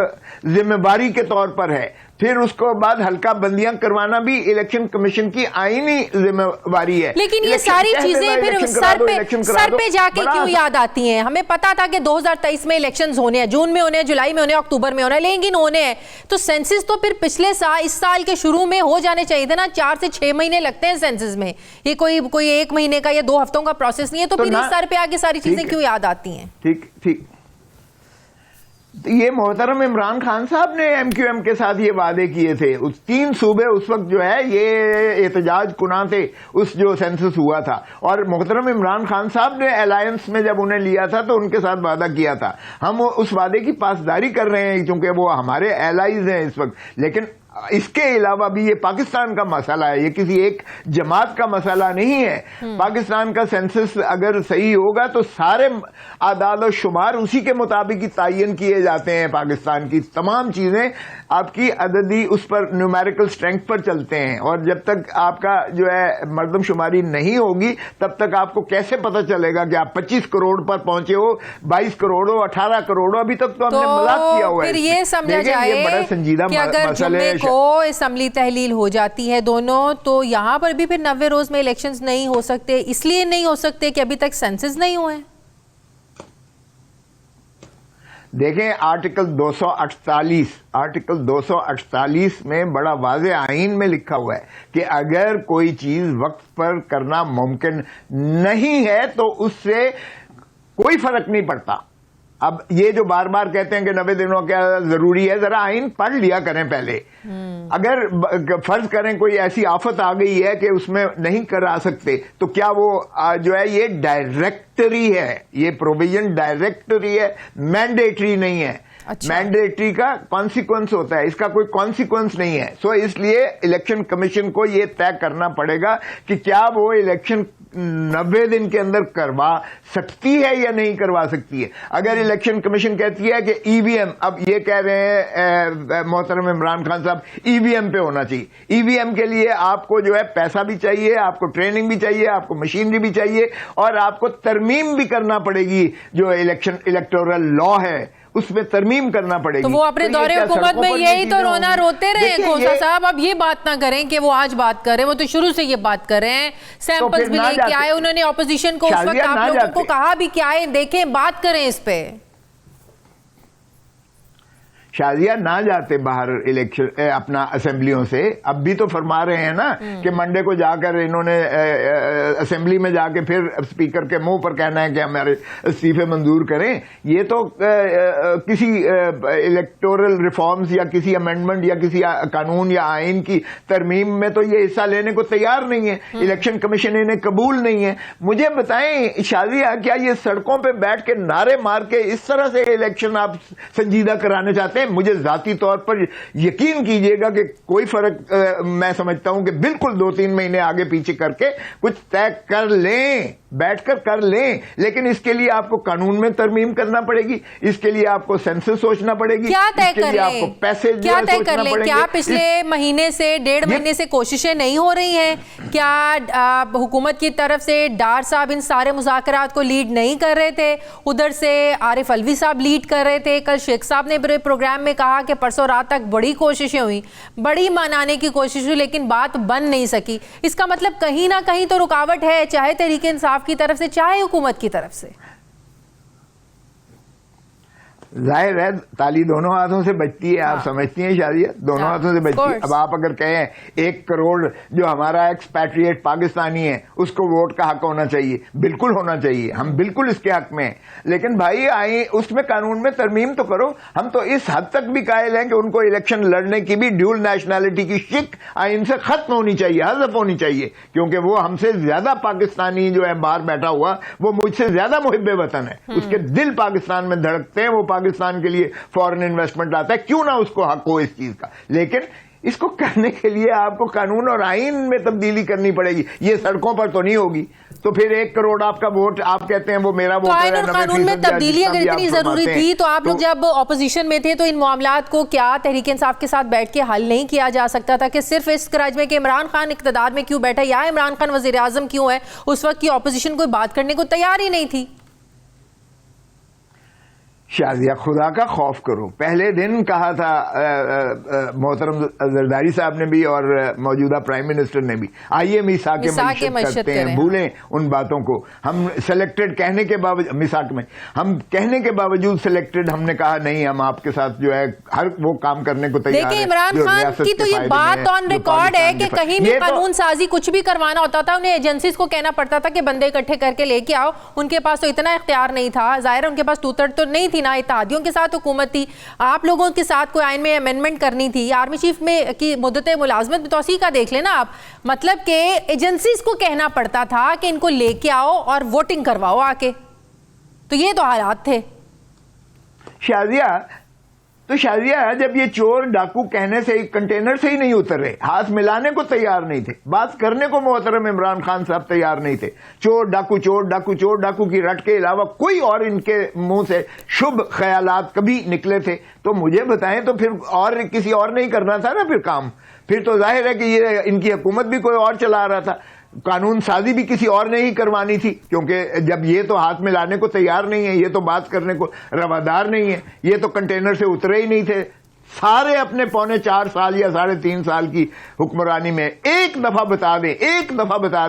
जिम्मेवारी के तौर पर है। फिर उसको बाद हल्का बंदियां करवाना भी इलेक्शन कमीशन की आईनी जिम्मेवारी है। लेकिन ये सारी चीजें फिर सर पे जाके क्यों याद आती हैं? हमें पता था कि 2023 में इलेक्शंस होने हैं, जून में होने हैं, जुलाई में होने हैं, अक्टूबर में होने हैं, लेकिन होने हैं तो सेंसस तो फिर पिछले साल, इस साल के शुरू में हो जाने चाहिए थे ना। 4 से 6 महीने लगते हैं सेंसस में, ये कोई 1 महीने का या 2 हफ्तों का प्रोसेस नहीं है। तो फिर इस सर पे आगे सारी चीजें क्यों याद आती हैं? ठीक, ये मोहतरम इमरान खान साहब ने MQM के साथ ये वादे किए थे। उस 3 सूबे उस वक्त जो है ये एहतजाज कुना थे उस जो सेंसस हुआ था, और मोहतरम इमरान खान साहब ने अलायंस में जब उन्हें लिया था तो उनके साथ वादा किया था। हम उस वादे की पासदारी कर रहे हैं क्योंकि वो हमारे एलाइज हैं इस वक्त। लेकिन इसके अलावा भी ये पाकिस्तान का मसला है, ये किसी एक जमात का मसला नहीं है। पाकिस्तान का सेंसस अगर सही होगा तो सारे आदाद और शुमार उसी के मुताबिक ही तयन किए जाते हैं। पाकिस्तान की तमाम चीजें आपकी अददी उस पर न्यूमेरिकल स्ट्रेंथ पर चलते हैं, और जब तक आपका जो है मर्दमशुमारी नहीं होगी तब तक आपको कैसे पता चलेगा कि आप 25 करोड़ पर पहुंचे हो, 22 करोड़ हो, 18 करोड़ हो? अभी तक तो हमने मजाक किया हुआ है। फिर ये समझा जाए ये बड़ा संजीदा मसला है को असेंबली तहलील हो जाती है दोनों, तो यहां पर भी फिर 90 रोज में इलेक्शंस नहीं हो सकते। इसलिए नहीं हो सकते कि अभी तक सेंसस नहीं हुए। देखें, आर्टिकल 248 में बड़ा वाज़े आइन में लिखा हुआ है कि अगर कोई चीज वक्त पर करना मुमकिन नहीं है तो उससे कोई फर्क नहीं पड़ता। अब ये जो बार बार कहते हैं कि 90 दिनों क्या जरूरी है, जरा आइन पढ़ लिया करें पहले। अगर फर्ज करें कोई ऐसी आफत आ गई है कि उसमें नहीं करा सकते, तो क्या वो जो है ये डायरेक्टरी है, ये प्रोविजन डायरेक्टरी है, मैंडेटरी नहीं है। अच्छा। मैंडेटरी का कॉन्सिक्वेंस होता है, इसका कोई कॉन्सिक्वेंस नहीं है। सो इसलिए इलेक्शन कमीशन को ये तय करना पड़ेगा कि क्या वो इलेक्शन 90 दिन के अंदर करवा सकती है या नहीं करवा सकती है। अगर इलेक्शन कमीशन कहती है कि ईवीएम, अब ये कह रहे हैं मोहतरम इमरान खान साहब ईवीएम पे होना चाहिए, ईवीएम के लिए आपको जो है पैसा भी चाहिए, आपको ट्रेनिंग भी चाहिए, आपको मशीनरी भी चाहिए, और आपको तरमीम भी करना पड़ेगी। जो इलेक्टोरल लॉ है उसमें तरमीम करना पड़ेगी। तो वो अपने दौरे हुकूमत में यही तो रोना रोते रहे खोसा साहब। अब ये बात ना करें कि वो आज बात करें, वो तो शुरू से ये बात कर रहे हैं। सैंपल्स भी लेके आए उन्होंने, ऑपोजिशन को उस वक्त आप लोगों को कहा भी क्या है, देखें बात करें इस पे। शाजिया ना जाते बाहर इलेक्शन अपना असेंबलियों से, अब भी तो फरमा रहे हैं ना कि मंडे को जाकर इन्होंने असेंबली में जाके फिर स्पीकर के मुंह पर कहना है कि हमारे इस्तीफे मंजूर करें। ये तो किसी इलेक्टोरल रिफॉर्म्स या किसी अमेंडमेंट या किसी कानून या आइन की तरमीम में तो ये हिस्सा लेने को तैयार नहीं है। इलेक्शन कमीशन इन्हें कबूल नहीं है। मुझे बताएं शाजिया, क्या ये सड़कों पर बैठ के नारे मार के इस तरह से इलेक्शन आप संजीदा कराने चाहते हैं? हैं, मुझे जाती तौर पर यकीन कीजिएगा कि कोई फर्क मैं समझता हूं कि बिल्कुल 2-3 महीने आगे पीछे करके कुछ तय कर लें, बैठकर कर लें, लेकिन इसके लिए आपको कानून में तरमीम करना पड़ेगी, इसके लिए आपको सेंसस सोचना पड़ेगी, क्या तय कर आपको पैसे क्या तय कर ले? क्या पिछले महीने से 1.5 महीने से कोशिशें नहीं हो रही हैं? क्या हुकूमत की तरफ से डार साहब इन सारे मुज़ाकरात को लीड नहीं कर रहे थे? उधर से आरिफ अलवी साहब लीड कर रहे थे। कल शेख साहब ने बड़े प्रोग्राम में कहा कि परसों रात तक बड़ी कोशिशें हुई, बड़ी मनाने की कोशिश हुई, लेकिन बात बन नहीं सकी। इसका मतलब कहीं ना कहीं तो रुकावट है, चाहे तहरीक इंसाफ की तरफ से चाहे हुकूमत की तरफ से। जाहिर है ताली दोनों हाथों से बजती है, आप समझती हैं शादिया, दोनों हाथों से बजती है। अब आप अगर कहें 1 करोड़ जो हमारा एक्सपैट्रिएट पाकिस्तानी है उसको वोट का हक होना चाहिए, बिल्कुल होना चाहिए, हम बिल्कुल इसके हक में हैं, लेकिन भाई आई उसमें कानून में तरमीम तो करो। हम तो इस हद तक भी कायल हैं कि उनको इलेक्शन लड़ने की भी ड्यूल नेशनैलिटी की शिक आइन से खत्म होनी चाहिए, हज़फ होनी चाहिए, क्योंकि वो हमसे ज्यादा पाकिस्तानी जो है बाहर बैठा हुआ, वो मुझसे ज्यादा मुहिब्बे वतन है, उसके दिल पाकिस्तान में धड़कते हैं, वो पाकिस्तान के लिए फॉरेन इन्वेस्टमेंट आता है, क्यों ना उसको हक हो इस चीज का। लेकिन इसको करने के लिए आपको कानून और आइन में तब्दीली करनी पड़ेगी, ये सड़कों पर तो नहीं होगी। तो फिर 1 करोड़ आपका वोट, आप कहते हैं वो मेरा वोट है। आइन और कानून में तब्दीली अगर इतनी जरूरी थी तो आप लोग जब ऑपोजिशन में थे तो इन मामलात को क्या तहरीक इंसाफ के साथ बैठ के हल नहीं किया जा सकता था कि सिर्फ इस करज में कि इमरान खान इक़्तिदार में क्यों बैठा या इमरान खान वज़ीर आज़म क्यों है, उस वक्त की ऑपोजिशन कोई बात करने को तैयार ही नहीं थी। शाजिया खुदा का खौफ करो, पहले दिन कहा था मोहतरम जरदारी साहब ने भी और मौजूदा प्राइम मिनिस्टर ने भी, आइए मिसाक मईशत करते हैं, भूलें उन बातों को। हम सिलेक्टेड कहने के बावजूद, मिसाक में हम कहने के बावजूद सिलेक्टेड, हमने कहा नहीं हम आपके साथ जो है हर वो काम करने को तैयार हैं। देखिए इमरान खान की तो ये बात ऑन रिकॉर्ड है कि कहीं भी कानून साजी कुछ भी करवाना होता था उन्हें एजेंसीज को कहना पड़ता था कि बंदे इकट्ठे करके लेके आओ। उनके पास तो इतना इख्तियार नहीं था, जाहिर है उनके पास टू-थर्ड तो नहीं थी, ना इत्तेहादियों के साथ हुकूमत थी, आप लोगों के साथ कोई आइन में अमेंडमेंट करनी थी, आर्मी चीफ में की मुद्दत मुलाजमत में तौसीक़ का देख लेना आप, मतलब कि एजेंसीज को कहना पड़ता था कि इनको लेके आओ और वोटिंग करवाओ आके, तो ये तो हालात थे। शाजिया जब ये चोर डाकू कहने से कंटेनर से ही नहीं उतर रहे, हाथ मिलाने को तैयार नहीं थे, बात करने को मोहतरम इमरान खान साहब तैयार नहीं थे, चोर डाकू चोर डाकू चोर डाकू की रट के अलावा कोई और इनके मुंह से शुभ ख्यालात कभी निकले थे तो मुझे बताएं, तो फिर और किसी और नहीं करना था ना फिर काम, फिर तो जाहिर है कि ये इनकी हुकूमत भी कोई और चला रहा था, कानून साजी भी किसी और ने ही करवानी थी, क्योंकि जब ये तो हाथ में लाने को तैयार नहीं है, ये तो बात करने को रवादार नहीं है, ये तो कंटेनर से उतरे ही नहीं थे सारे अपने 4.25 साल या 3.5 साल की हुक्मरानी में। एक दफा बता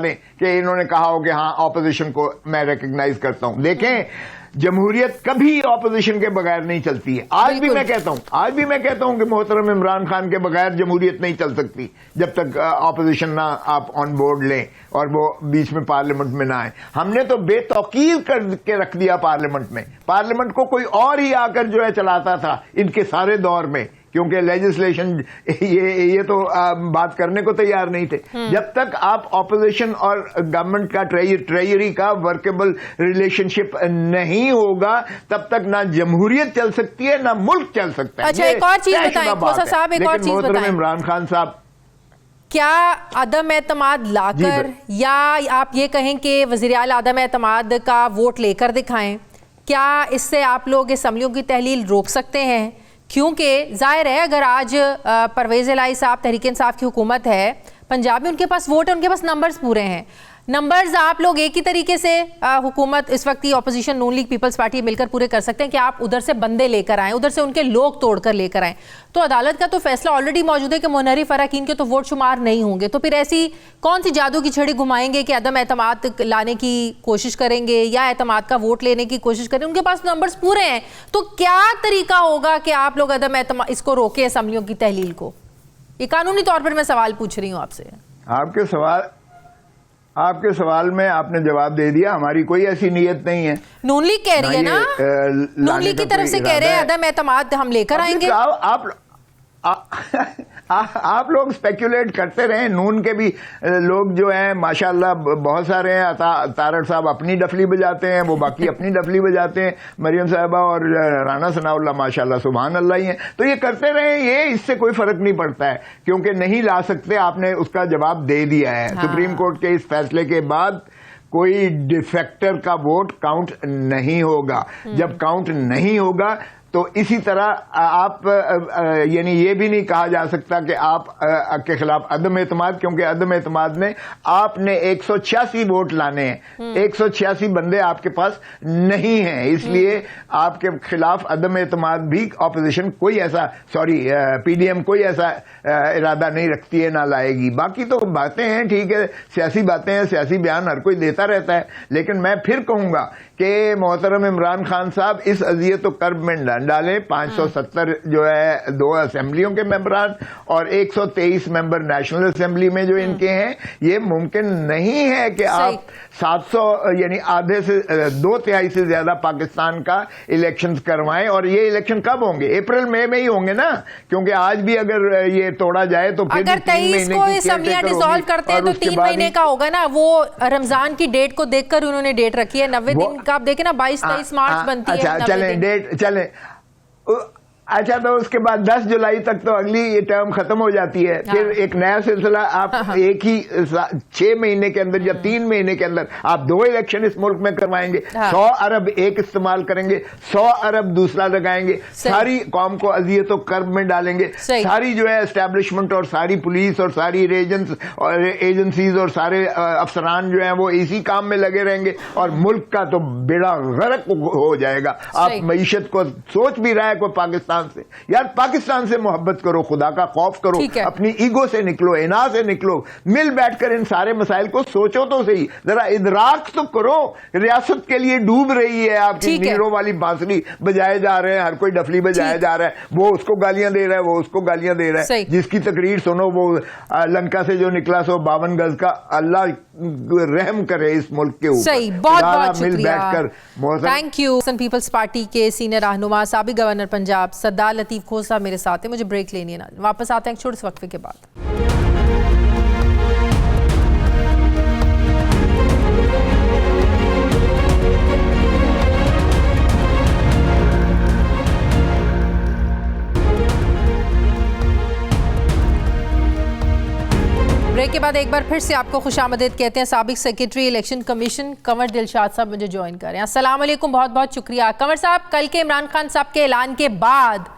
दें कि इन्होंने कहा हो कि हाँ ऑपोजिशन को मैं रिकग्नाइज करता हूं। देखें जमहूरियत कभी ऑपोजिशन के बगैर नहीं चलती है, आज भी मैं कहता हूं कि मोहतरम इमरान खान के बगैर जमहूरियत नहीं चल सकती जब तक ऑपोजिशन ना आप ऑन बोर्ड लें और वो बीच में पार्लियामेंट में ना आए। हमने तो बेतौकीर करके रख दिया पार्लियामेंट को कोई और ही आकर जो है चलाता था इनके सारे दौर में, क्योंकि लेजिस्लेशन ये तो बात करने को तैयार नहीं थे। जब तक आप ऑपोजिशन और गवर्नमेंट का ट्रेजरी का वर्केबल रिलेशनशिप नहीं होगा तब तक ना जमहूरियत चल सकती है ना मुल्क चल सकता है। अच्छा एक और चीज बताएं खोसा साहब, एक और चीज बताएं, इमरान खान साहब क्या अदम एतमाद लाकर या आप ये कहें कि वज़ीर आला अदम एतमाद का वोट लेकर दिखाएं, क्या इससे आप लोग असम्बलियों की तहलील रोक सकते हैं? क्योंकि जाहिर है अगर आज परवेज़ इलाही साहब तहरीक इंसाफ की हुकूमत है, पंजाब में उनके पास वोट है, उनके पास नंबर्स पूरे हैं, नंबर्स आप लोग एक ही तरीके से हुकूमत इस वक्त की ऑपोजिशन नून लीग पीपल्स पार्टी मिलकर पूरे कर सकते हैं कि आप उधर से बंदे लेकर आएँ, उधर से उनके लोग तोड़कर लेकर आएँ। तो अदालत का तो फैसला ऑलरेडी मौजूद है कि मुनहरिफ अरकान के तो वोट शुमार नहीं होंगे, तो फिर ऐसी कौन सी जादू की छड़ी घुमाएंगे कि अदम एतमाद लाने की कोशिश करेंगे या एतमाद का वोट लेने की कोशिश करें? उनके पास नंबर्स पूरे हैं, तो क्या तरीका होगा कि आप लोग अदम एतमाद इसको रोके असम्बलियों की तहलील को? ये कानूनी तौर पर मैं सवाल पूछ रही हूँ आपसे। आपके सवाल में आपने जवाब दे दिया, हमारी कोई ऐसी नीयत नहीं है। नून लीग कह रही है ना, नून लीग की तरफ से कह रहे हैं अदम एतमाद हम लेकर आएंगे। आप लोग स्पेक्युलेट करते रहे। नून के भी लोग जो हैं माशाल्लाह बहुत सारे हैं। तारड़ साहब अपनी डफली बजाते हैं, वो बाकी अपनी डफली बजाते हैं, मरियम साहबा और राना सनाउल्लाह माशाल्लाह सुभान अल्लाह ही हैं। तो ये करते रहे, ये इससे कोई फर्क नहीं पड़ता है, क्योंकि नहीं ला सकते, आपने उसका जवाब दे दिया है। सुप्रीम कोर्ट के इस फैसले के बाद कोई डिफेक्टर का वोट काउंट नहीं होगा। जब काउंट नहीं होगा तो इसी तरह आप यानी ये भी नहीं कहा जा सकता कि आप के खिलाफ अदम एतमाद, क्योंकि अदम एतमाद में आपने 186 वोट लाने हैं, 186 बंदे आपके पास नहीं हैं, इसलिए आपके खिलाफ अदम एतमाद भी ऑपोजिशन कोई ऐसा पीडीएम कोई ऐसा इरादा नहीं रखती है, ना लाएगी। बाकी तो बातें हैं, ठीक है, सियासी बातें हैं, सियासी बयान हर कोई देता रहता है, लेकिन मैं फिर कहूंगा कि मोहतरम इमरान खान साहब इस अजियत कर्ब में डालें। 570 जो है 2 असेंबलियों के मेंबरान और 123 मेंबर नेशनल असेंबली में जो इनके हैं, ये मुमकिन नहीं है कि आप 700 यानी आधे से 2/3 से ज्यादा पाकिस्तान का इलेक्शंस करवाएं। और ये इलेक्शन कब होंगे? अप्रैल मई में ही होंगे ना, क्योंकि आज भी अगर ये तोड़ा जाए तो फिर अगर 23 को असेंबलियां डिसॉल्व करते हैं तो 3 महीने का होगा ना। वो रमजान की डेट को देखकर उन्होंने डेट रखी है, 90 दिन का। आप देखें ना, 22-23 मार्च बनती है। अच्छा चलें, डेट चलें। अच्छा, तो उसके बाद 10 जुलाई तक तो अगली ये टर्म खत्म हो जाती है। फिर एक नया सिलसिला आप एक ही 6 महीने के अंदर या 3 महीने के अंदर आप 2 इलेक्शन इस मुल्क में करवाएंगे। 100 अरब एक इस्तेमाल करेंगे, 100 अरब दूसरा लगाएंगे, सारी कौम को अजियत और कर्ब में डालेंगे। सारी जो है एस्टेब्लिशमेंट और सारी पुलिस और सारी एजेंसीज और सारे अफसरान जो है वो इसी काम में लगे रहेंगे और मुल्क का तो बेड़ा गर्क हो जाएगा। आप मईशत को सोच भी रहा है कोई पाकिस्तान से, यार पाकिस्तान से मोहब्बत करो, खुदा का खौफ करो, अपनी ईगो से निकलो, इना से निकलो, मिल बैठकर इन सारे मसाइल को सोचो तो सही, जरा इदराक तो करो। रियासत के लिए डूब रही है, आपकी नीरों वाली बांसुरी बजाए जा रहे हैं, हर कोई डफली बजाया जा रहा है, वो उसको गालियां दे रहा है, वो उसको गालियां दे रहा है। जिसकी तकरीर सुनो वो लंका से जो निकला सो 52 गज का, अल्लाह रहम करे इस मुल्क के ऊपर। सही, बहुत बहुत मिल शुक्रिया, बैठकर। Thank you. पीपल्स पार्टी के सीनियर रहनुमा साबिक गवर्नर पंजाब सरदार लतीफ खोर साहब मेरे साथ हैं। मुझे ब्रेक लेनी है ना, वापस आते हैं एक छोटे से वक्फे के बाद। ब्रेक के बाद एक बार फिर से आपको खुशामदीद कहते हैं। साबिक secretary election commission Kanwar Dilshad साहब मुझे ज्वाइन कर रहे हैं। अस्सलाम वालेकुम, बहुत बहुत शुक्रिया। कंवर साहब, कल के इमरान खान साहब के ऐलान के बाद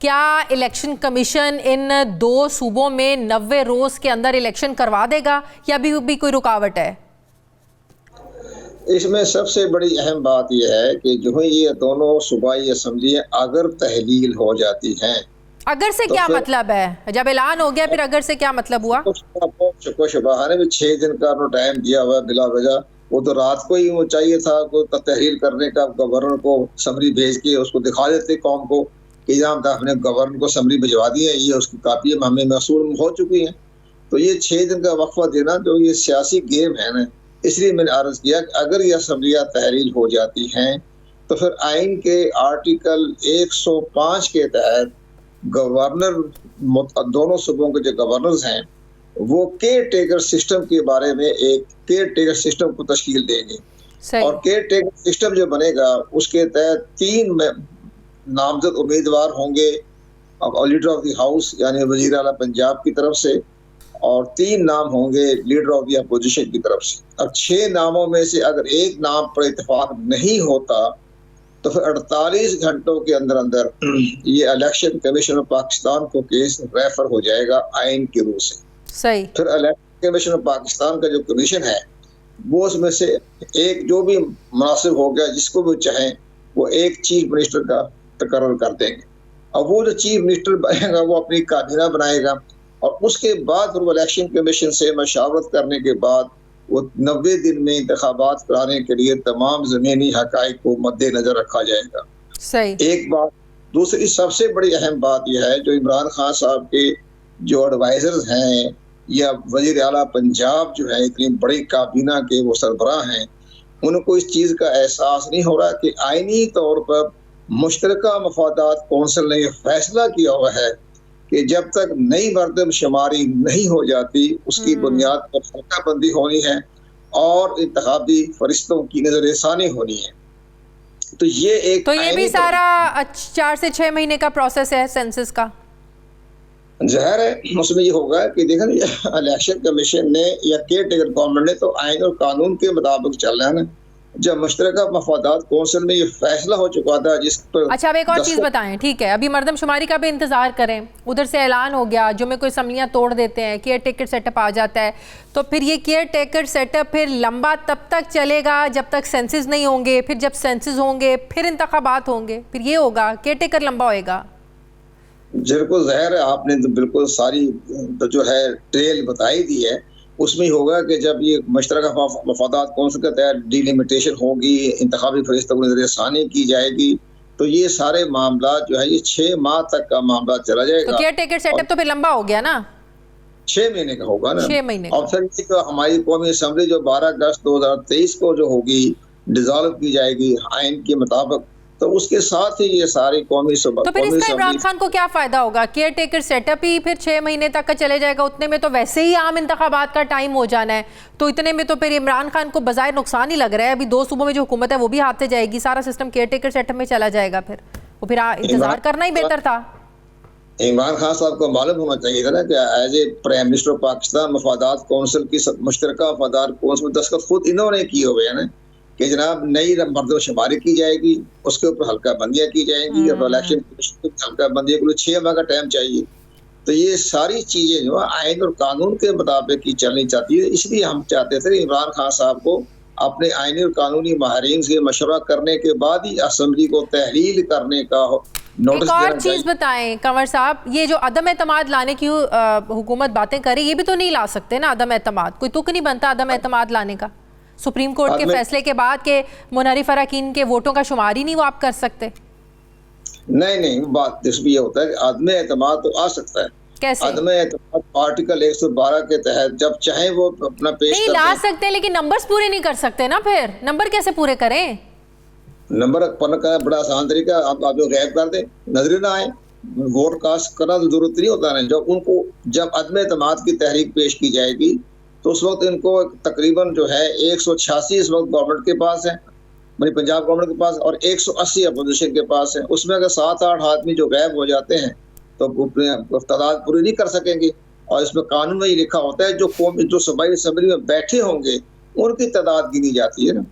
क्या इलेक्शन कमीशन इन 2 सूबों में 90 रोज के अंदर इलेक्शन करवा देगा या भी कोई रुकावट है? इसमें सबसे बड़ी अहम बात यह है कि जो है ये दोनों सूबाई असम्बलियाँ अगर तहलील हो जाती हैं, अगर से तो क्या मतलब है? जब ऐलान हो गया फिर अगर से क्या मतलब हुआ? शुबहाने में 6 दिन का टाइम दिया हुआ बिला वजह। वो तो रात को ही वो चाहिए था को तहरीर करने का, गवर्नर को समरी भेज के उसको दिखा देते कौम को कि जहाँ अपने गवर्नर को समरी भिजवा दी है, ये उसकी कापी हमें मसूल हो चुकी है। तो ये 6 दिन का वक्फा देना जो ये सियासी गेम है ना, इसलिए मैंने अर्ज किया कि अगर ये असम्बलियाँ तहरीर हो जाती हैं तो फिर आइन के आर्टिकल 105 के तहत गवर्नर, दोनों सूबों के जो गवर्नर्स हैं वो केयर टेकर सिस्टम के बारे में एक केयर टेकर सिस्टम को तश्कील देंगे। और केयर टेकर सिस्टम जो बनेगा उसके तहत 3 नामजद उम्मीदवार होंगे, लीडर ऑफ द हाउस यानी वजीर आला पंजाब की तरफ से, और 3 नाम होंगे लीडर ऑफ द अपोजिशन की तरफ से। अब 6 नामों में से अगर एक नाम पर इत्तेफाक नहीं होता तो फिर 48 घंटों के अंदर अंदर ये इलेक्शन कमीशन ऑफ पाकिस्तान को केस रेफर हो जाएगा आइन की रूह से। सही। फिर इलेक्शन कमीशन ऑफ पाकिस्तान का जो कमीशन है वो उसमें से एक जो भी मुनासिब हो गया, जिसको भी चाहें वो एक चीफ मिनिस्टर का तकर्रर कर देंगे। अब वो जो चीफ मिनिस्टर बनेगा वो अपनी काबीना बनाएगा और उसके बाद फिर वो इलेक्शन कमीशन से मशावरत करने के बाद वो 90 दिन में इंतखाबात कराने के लिए तमाम ज़मीनी हक़ाइक़ को मद्देनजर रखा जाएगा। सही। एक बात। दूसरी सबसे बड़ी अहम बात यह है, जो इमरान खान साहब के जो एडवाइजर्स हैं या वज़ीर आला पंजाब जो है, इतनी बड़ी काबीना के वो सरबराह हैं, उनको इस चीज़ का एहसास नहीं हो रहा कि आइनी तौर पर मुश्तरका मफादात कौंसिल ने यह फैसला किया हुआ है कि जब तक नई मरदमशुमारी नहीं हो जाती उसकी बुनियाद पर हल्काबंदी होनी है और इंतखाबी फरिश्तों की नजरसानी होनी है। तो ये एक तो ये भी सारा 4 से 6 महीने का प्रोसेस है सेंसस का। ज़ाहिर है उसमें ये होगा कि देखा इलेक्शन कमीशन ने या केयर टेकर गवर्नमेंट ने तो आइन और कानून के मुताबिक चल रहा है ना। जब मुश्तरका मफादात कौंसिल में ये फैसला हो चुका था जिस पर अच्छा, अब एक और चीज बताएं, ठीक है, अभी मर्दमशुमारी का भी इंतजार करें, उधर से ऐलान हो गया, जो में कोई असम्बलियां तोड़ देते हैं, केयर टेकर सेटअप आ जाता है, तो फिर ये केयर टेकर सेटअप फिर लंबा तब तक चलेगा जब तक सेंसस नहीं होंगे, फिर जब सेंसस होंगे फिर इंतखाबात होंगे, फिर ये होगा, केयर टेकर लंबा होएगा। बिल्कुल ज़ाहिर है, आपने तो बिल्कुल सारी जो है ट्रेल बताई दी है। उसमें होगा कि जब ये मुश्तरका मफादात कौंसिल के तहत डिलिमिटेशन होगी, इंतखाबी फरिश्तों को नज़रसानी की जाएगी, तो ये सारे मामला जो है ये 6 माह तक का मामला चला जाएगा। तो केयर टेकर सेटअप तो फिर लंबा हो गया ना, 6 महीने का होगा ना, 6 महीने। और फिर ये जो हमारी कौमी असम्बली जो 12 अगस्त 2023 को जो होगी डिसॉल्व की जाएगी आइन के मुताबिक, तो उसके साथ ही ये सारी कौमी तो फिर इसका इमरान खान को क्या फायदा होगा? केयर टेकर सेटअप ही फिर 6 महीने तक का चले जाएगा, उतने में तो वैसे ही आम इंतखाबात का टाइम हो जाना है, तो इतने में तो फिर इमरान खान को बजाय नुकसान ही लग रहा है। अभी 2 सूबों में जो हुकूमत है वो भी हाथ से जाएगी, सारा सिस्टम केयर टेकर सेटअप में चला जाएगा, फिर वो फिर इंतजार करना ही बेहतर था। इमरान खान साहब को मालूम होना चाहिए था ना कि as a prime minister of Pakistan मफादात कौंसिल की मुश्तरका मफादात कौंसिल में दस्तखत खुद इन्होंने किए हुए हैं ना कि जनाब नई मर्दमशुमारी की जाएगी, उसके ऊपर हल्का बंदियां की जाएंगी, और इलेक्शन हल्का बंदियां के लिए 6 माह का टाइम चाहिए। तो ये सारी चीजें जो आइन और कानून के मुताबिक ही चलनी चाहती है। इसलिए हम चाहते थे इमरान खान साहब को अपने आइनी और कानूनी माहिरीन से मशवरा करने के बाद ही असम्बली को तहलील करने का नोटिस एक और चीज बताएं कंवर साहब, ये जो अदम एतमाद लाने की हुकूमत बातें करे, ये भी तो नहीं ला सकते ना अदम एतमाद, कोई तुक नहीं बनता अदम एतमाद लाने का। सुप्रीम कोर्ट के फैसले के बाद के मुनहरिफ अरकान के वोटों का शुमार ही नहीं वो आप कर सकते। नहीं, बात इसमें ये होता है कि आदम एतमाद तो आ सकता है। कैसे? आदम एतमाद आर्टिकल 112 के तहत जब चाहे वो अपना पेश नहीं ला सकते, लेकिन नंबर्स पूरे नहीं कर सकते ना, फिर नंबर कैसे पूरे करें? नंबर पढ़ने का बड़ा आसान तरीका, आप जो गायब कर दें, नजर ना आए, वोट कास्ट करना तो जरूरत नहीं होता है। जब अदम एतमाद की तहरीक पेश की जाएगी तो उस वक्त इनको तकरीबन जो है 186 इस वक्त गवर्नमेंट के पास है, मतलब पंजाब गवर्नमेंट के पास, और 180 अपोजिशन के पास है। उसमें अगर 7-8 आदमी जो गायब हो जाते हैं तो तादाद पूरी नहीं कर सकेंगे। और इसमें कानून में ये लिखा होता है जो सूबाई असम्बली में बैठे होंगे उनकी तादाद गिनी जाती है ना,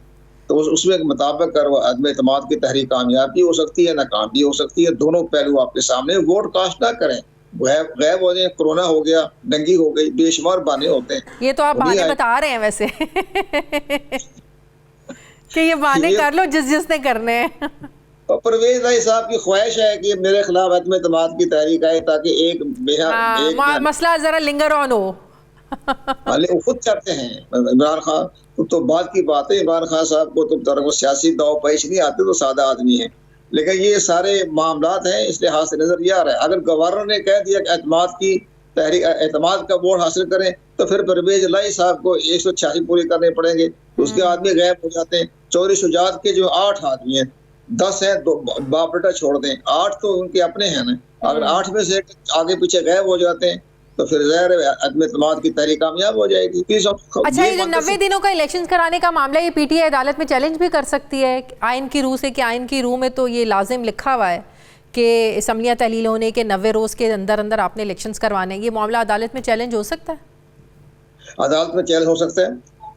तो उसमें मुताबिक कर अदम एतमाद की तहरीक कामयाब भी हो सकती है, नाकाम भी हो सकती है। दोनों पहलू आपके सामने, वोट कास्ट ना करें, गायब हो जाए, कोरोना हो गया, दंगी हो गई, बेशुमार बहाने होते हैं। ये तो आप बहाने बता रहे हैं वैसे कि ये बहाने कर लो जिसने करने हैं। और परवेज भाई साहब की ख्वाहिश है कि मेरे खिलाफ अदम एतमाद की तहरीक आए ताकि एक मसला जरा लिंगर ऑन हो। वो खुद चाहते हैं इमरान खान, तो बात की बात है, इमरान खान साहब को तो सियासी दाव पेश नहीं आते, तो सादा आदमी है, लेकिन ये सारे मामलात हैं, इस लिहाज से नजर ये आ रहा है। अगर गवर्नर ने कह दिया कि एतमाद की तहरीक एतमाद का वोट हासिल करें, तो फिर परवेज लाई साहब को 186 पूरे करने पड़ेंगे, उसके आदमी गायब हो जाते हैं। चौधरी शुजात के जो 8 आदमी हैं, 10 हैं, 2 बाप बेटा छोड़ दें, 8 तो उनके अपने हैं ना, अगर 8 में से आगे पीछे गायब हो जाते हैं तो फिर ज़ाहिर है अदम एतमाद की तहरीक कामयाब हो जाएगी। अच्छा, ये जो 90 दिनों का इलेक्शन कराने का मामला, ये पीटीआई अदालत में चैलेंज भी कर सकती है आइन की रूह से, कि आइन की रूह में तो ये लाजिम लिखा हुआ है कि असम्बलियाँ तहलील होने के 90 रोज़ के अंदर अंदर आपने इलेक्शंस करवाने। ये मामला अदालत में चैलेंज हो सकता है? अदालत में चैलेंज हो सकता है।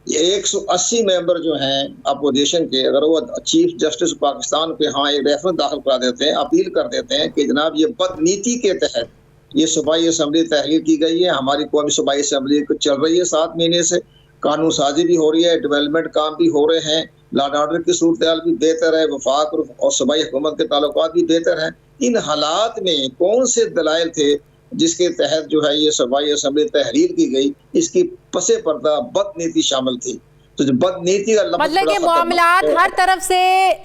ये 180 मेंबर जो हैं अपोजिशन के, अगर वो चीफ जस्टिस पाकिस्तान के यहाँ एक रेफरेंस दाखिल करा देते हैं, अपील कर देते हैं कि जनाब ये बदनीति के तहत ये सूबाई असम्बली तहलील की गई है, हमारी कौमी सूबाई असम्बली चल रही है 7 महीने से, कानून साजी भी हो रही है, डेवलपमेंट काम भी हो रहे हैं, लॉ एंड ऑर्डर की सूरत हाल भी बेहतर है, वफाक और सूबाई हुकूमत के ताल्लुकात भी बेहतर हैं। इन हालात में कौन से दलाइल थे जिसके तहत जो है ये सूबाई असम्बली तहरीर की गई? इसकी पसे पर्दा बदनीति शामिल थी। तो जो बदनीति का मतलब कि मामलात हर तरफ से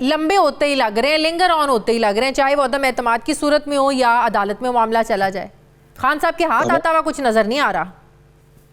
लंबे होते ही लग रहे हैं, लिंगर ऑन होते ही लग रहे हैं, चाहे वो अदम एतमाद की सूरत में हो या अदालत में मामला चला जाए। खान साहब के हाथ आता हुआ कुछ नजर नहीं आ रहा।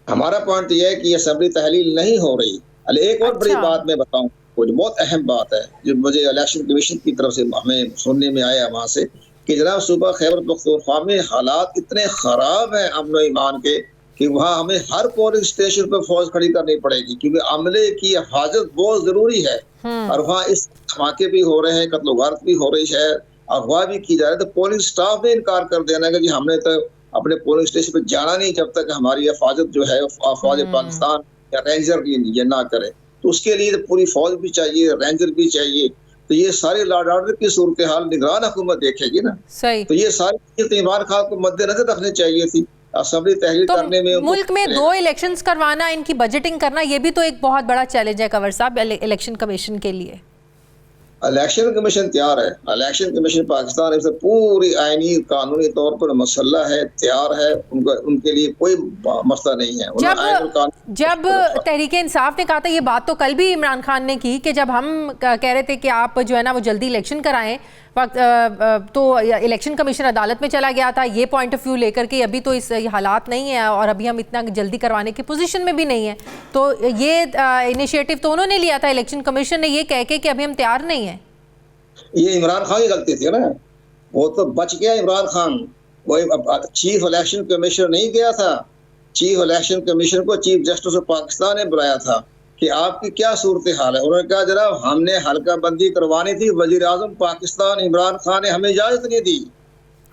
हमारा पॉइंट यह है कि ये असम्बली तहलील नहीं हो रही। एक और बड़ी बात मैं बताऊं, कुछ बहुत अहम बात है जो मुझे इलेक्शन कमीशन की तरफ से हमें सुनने में आया वहां से, कि जनाब सूबा खैबर पख्तूनख्वा में हालात इतने ख़राब हैं अमन और ईमान के कि वहाँ हमें हर पोलिंग स्टेशन पर फौज खड़ी करनी पड़ेगी, क्योंकि अमले की हिफाजत बहुत ज़रूरी है। और वहाँ इस धमाके भी हो रहे हैं, कत्ल वारत भी हो रही है, अगवा भी की जा रही है। तो पोलिंग स्टाफ ने इनकार कर देना कि जी हमने तो अपने पोलिंग स्टेशन पर जाना नहीं जब तक हमारी हिफाजत जो है फौज पाकिस्तान या रेंजर ये ना करे। तो उसके लिए तो पूरी फौज भी चाहिए, रेंजर भी चाहिए। तो ये सारे लॉ एंड ऑर्डर की सूरत हाल निगरान हुकूमत देखेगी ना। सही। तो ये सारी चीजें इमरान खान को मद्देनजर रखनी चाहिए थी असेंबली तहलील तो करने में। मुल्क में 2 इलेक्शंस करवाना, इनकी बजटिंग करना, ये भी तो एक बहुत बड़ा चैलेंज है कंवर साहब इलेक्शन कमीशन के लिए। इलेक्शन कमीशन तैयार है, इलेक्शन कमीशन पाकिस्तान इससे पूरी आईनी कानूनी तौर पर मसला है, तैयार है, उनके लिए कोई मसला नहीं है। जब तहरीक इंसाफ ने कहा था, ये बात तो कल भी इमरान खान ने की कि जब हम कह रहे थे कि आप जो है ना वो जल्दी इलेक्शन कराएं, तो इलेक्शन कमीशन अदालत में चला गया था ये पॉइंट ऑफ व्यू लेकर के अभी तो इस हालात नहीं है और अभी हम इतना जल्दी करवाने की पोजीशन में भी नहीं है। तो ये इनिशिएटिव तो उन्होंने लिया था इलेक्शन कमीशन ने, ये कह के कि अभी हम तैयार नहीं है। ये इमरान खान की गलती थी ना, वो तो बच गया इमरान खान। वो चीफ इलेक्शन कमीशनर नहीं गया था, चीफ इलेक्शन कमीशन को चीफ जस्टिस ऑफ पाकिस्तान ने बुलाया था कि आपकी क्या सूरत हाल है। उन्होंने कहा जनाब हमने हल्का बंदी करवानी थी, वजीर आजम पाकिस्तान इमरान खान ने हमें इजाजत नहीं दी।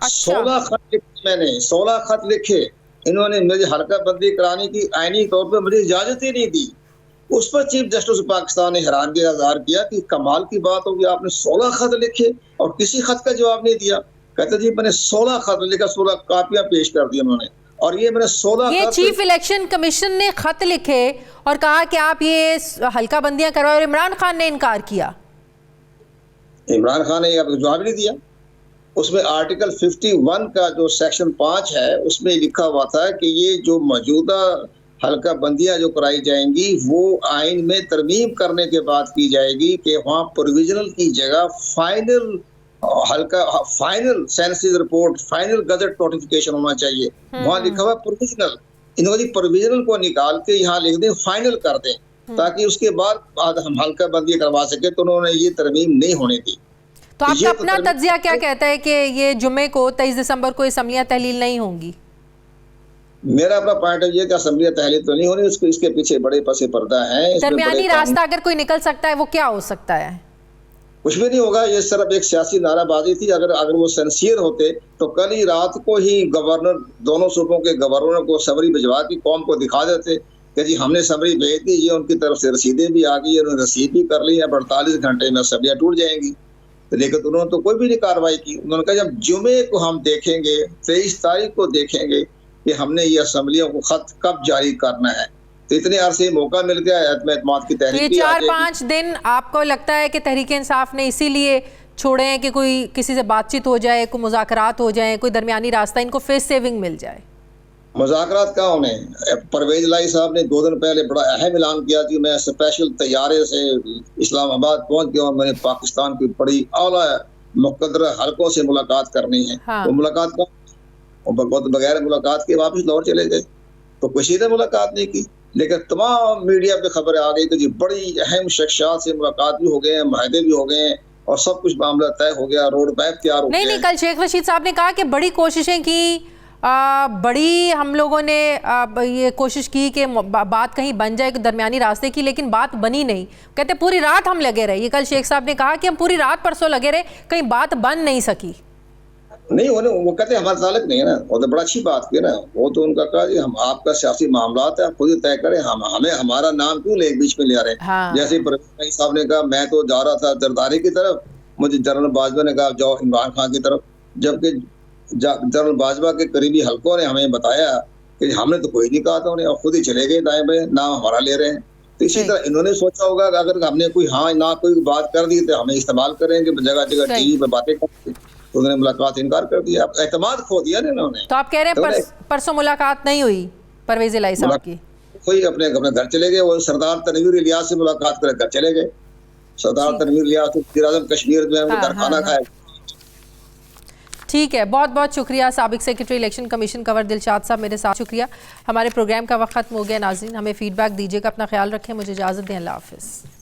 16 खत लिखे मैंने, 16 खत लिखे, इन्होंने मुझे हल्का बंदी कराने की आईनी तौर पर मुझे इजाजत ही नहीं दी। उस पर चीफ जस्टिस पाकिस्तान ने हैरानगी इजहार किया कि कमाल की बात होगी, आपने 16 खत लिखे और किसी खत का जवाब नहीं दिया। कहते जी मैंने 16 खत लिखा, 16 कापियां पेश कर दी उन्होंने, और ये मैंने 16 ये चीफ इलेक्शन कमीशन ने खत लिखे और कहा कि आप ये हल्का बंदियां करवाए और इमरान खान ने इनकार किया। इमरान खान ने जवाब नहीं दिया। उसमें आर्टिकल 51 का जो सेक्शन 5 है उसमें लिखा हुआ था कि ये जो मौजूदा हल्का बंदियां जो कराई जाएंगी वो आइन में तरमीम करने के बाद की जाएगी कि वहाँ प्रोविजनल की जगह final census report, final gazette notification होना चाहिए। वहाँ लिखा हुआ प्रोविजनल, इन्होंने प्रोविजनल को निकाल के यहाँ लिख दें फाइनल कर दें ताकि उसके बाद हम हल्का बंदी करवा सके। तो उन्होंने ये तरमीम नहीं होने दी। तो आपका अपना तज्जिया क्या कहता है कि ये जुम्मे को 23 दिसंबर को असम्बलियां तहलील नहीं होंगी? मेरा अपना पॉइंट है कि असम्बलियां तहलील तो नहीं होनी, उसको इसके पीछे बड़े पसे पर्दा है। दरमियानी रास्ता अगर कोई निकल सकता है वो क्या हो सकता है? कुछ भी नहीं होगा, ये सिर्फ एक सियासी नाराबाजी थी। अगर वो सिंसियर होते तो कल ही रात को ही गवर्नर, दोनों सूबों के गवर्नर को समरी भिजवा के कौम को दिखा देते कि जी हमने समरी भेज दी, ये उनकी तरफ से रसीदें भी आ गई, उन्होंने रसीद भी कर ली, अब 48 घंटे में असम्बलियां टूट जाएंगी। लेकिन उन्होंने तो कोई भी नहीं कार्रवाई की। उन्होंने कहा जब जुमे को हम देखेंगे, 23 तारीख को देखेंगे कि हमने ये असम्बलियों को खत कब जारी करना है। तो इतने अरसे मौका मिल गया, एतमाद की तहरीक। ये 4-5 दिन आपको लगता है कि तहरीक इंसाफ ने इसीलिए छोड़े हैं कि कोई किसी से बातचीत हो जाए, कोई मुज़ाकरात हो जाए, कोई दरमियानी रास्ता इनको फेस सेविंग मिल जाए? मुज़ाकरात क्या होने? परवेज लाई साहब ने 2 दिन पहले बड़ा अहम ऐलान किया कि मैं स्पेशल तैयारे से इस्लामाबाद पहुंच गया और मैंने पाकिस्तान की बड़ी आला मुक़द्दर हलकों से मुलाकात करनी है। हाँ। वो मुलाकात का बगैर मुलाकात के वापस लौट चले गए। तो किसी ने मुलाकात नहीं की, लेकिन तमाम मीडिया पे खबरें आ गई कि जी बड़ी अहम शख्सियात से मुलाकात भी हो गए हैं, माहदे भी हो गए हैं और सब कुछ मामला तय हो गया, रोड मैप तैयार हो गया। नहीं, कल शेख रशीद साहब ने कहा कि बड़ी कोशिशें की, बड़ी हम लोगों ने ये कोशिश की कि बात कहीं बन जाए दरमियानी रास्ते की, लेकिन बात बनी नहीं। कहते पूरी रात हम लगे रहे। ये कल शेख साहब ने कहा कि हम पूरी रात परसों लगे रहे, कहीं बात बन नहीं सकी। नहीं वो कहते हमारे ताल्लुक नहीं है ना, वो तो बड़ा अच्छी बात की ना। वो तो उनका कहा जी हम आपका सियासी मामला है, आप खुद ही तय करें, हमें हमारा नाम क्यों ले बीच में ले आ रहे हैं। हाँ। जैसे परवेज साहब ने कहा मैं तो जा रहा था जरदारी की तरफ, मुझे जनरल बाजवा ने कहा जाओ इमरान खान की तरफ, जबकि जनरल बाजवा के करीबी हलकों ने हमें बताया कि हमने तो कोई नहीं कहा था उन्हें, और खुद ही चले गए दाएं बाएं, नाम हमारा ले रहे हैं। तो इसी तरह इन्होंने सोचा होगा कि अगर हमने कोई हाँ ना कोई बात कर दी तो हमें इस्तेमाल करेंगे, जगह जगह टीवी पे बातें करेंगे। तो उन्होंने मुलाकात इनकार कर दिया, एतमाद खो दिया ना इन्होंने। तो आप कह रहे हैं परसों मुलाकात नहीं हुई परवेज इलाही साहब की? कोई अपने घर चले गए, वो सरदार तनवीर इलियास से मुलाकात कर घर चले गए। सरदार तनवीर इलियास वज़ीर आज़म कश्मीर में घर खाना खाया। ठीक है, बहुत बहुत शुक्रिया साबिक secretary election commission Kanwar Dilshad साहब मेरे साथ। शुक्रिया। हमारे प्रोग्राम का वक्त खत्म हो गया नाज़रीन, हमें फीडबैक दीजिएगा, अपना ख्याल रखें, मुझे इजाज़त दें, अल्लाह हाफ़िज़।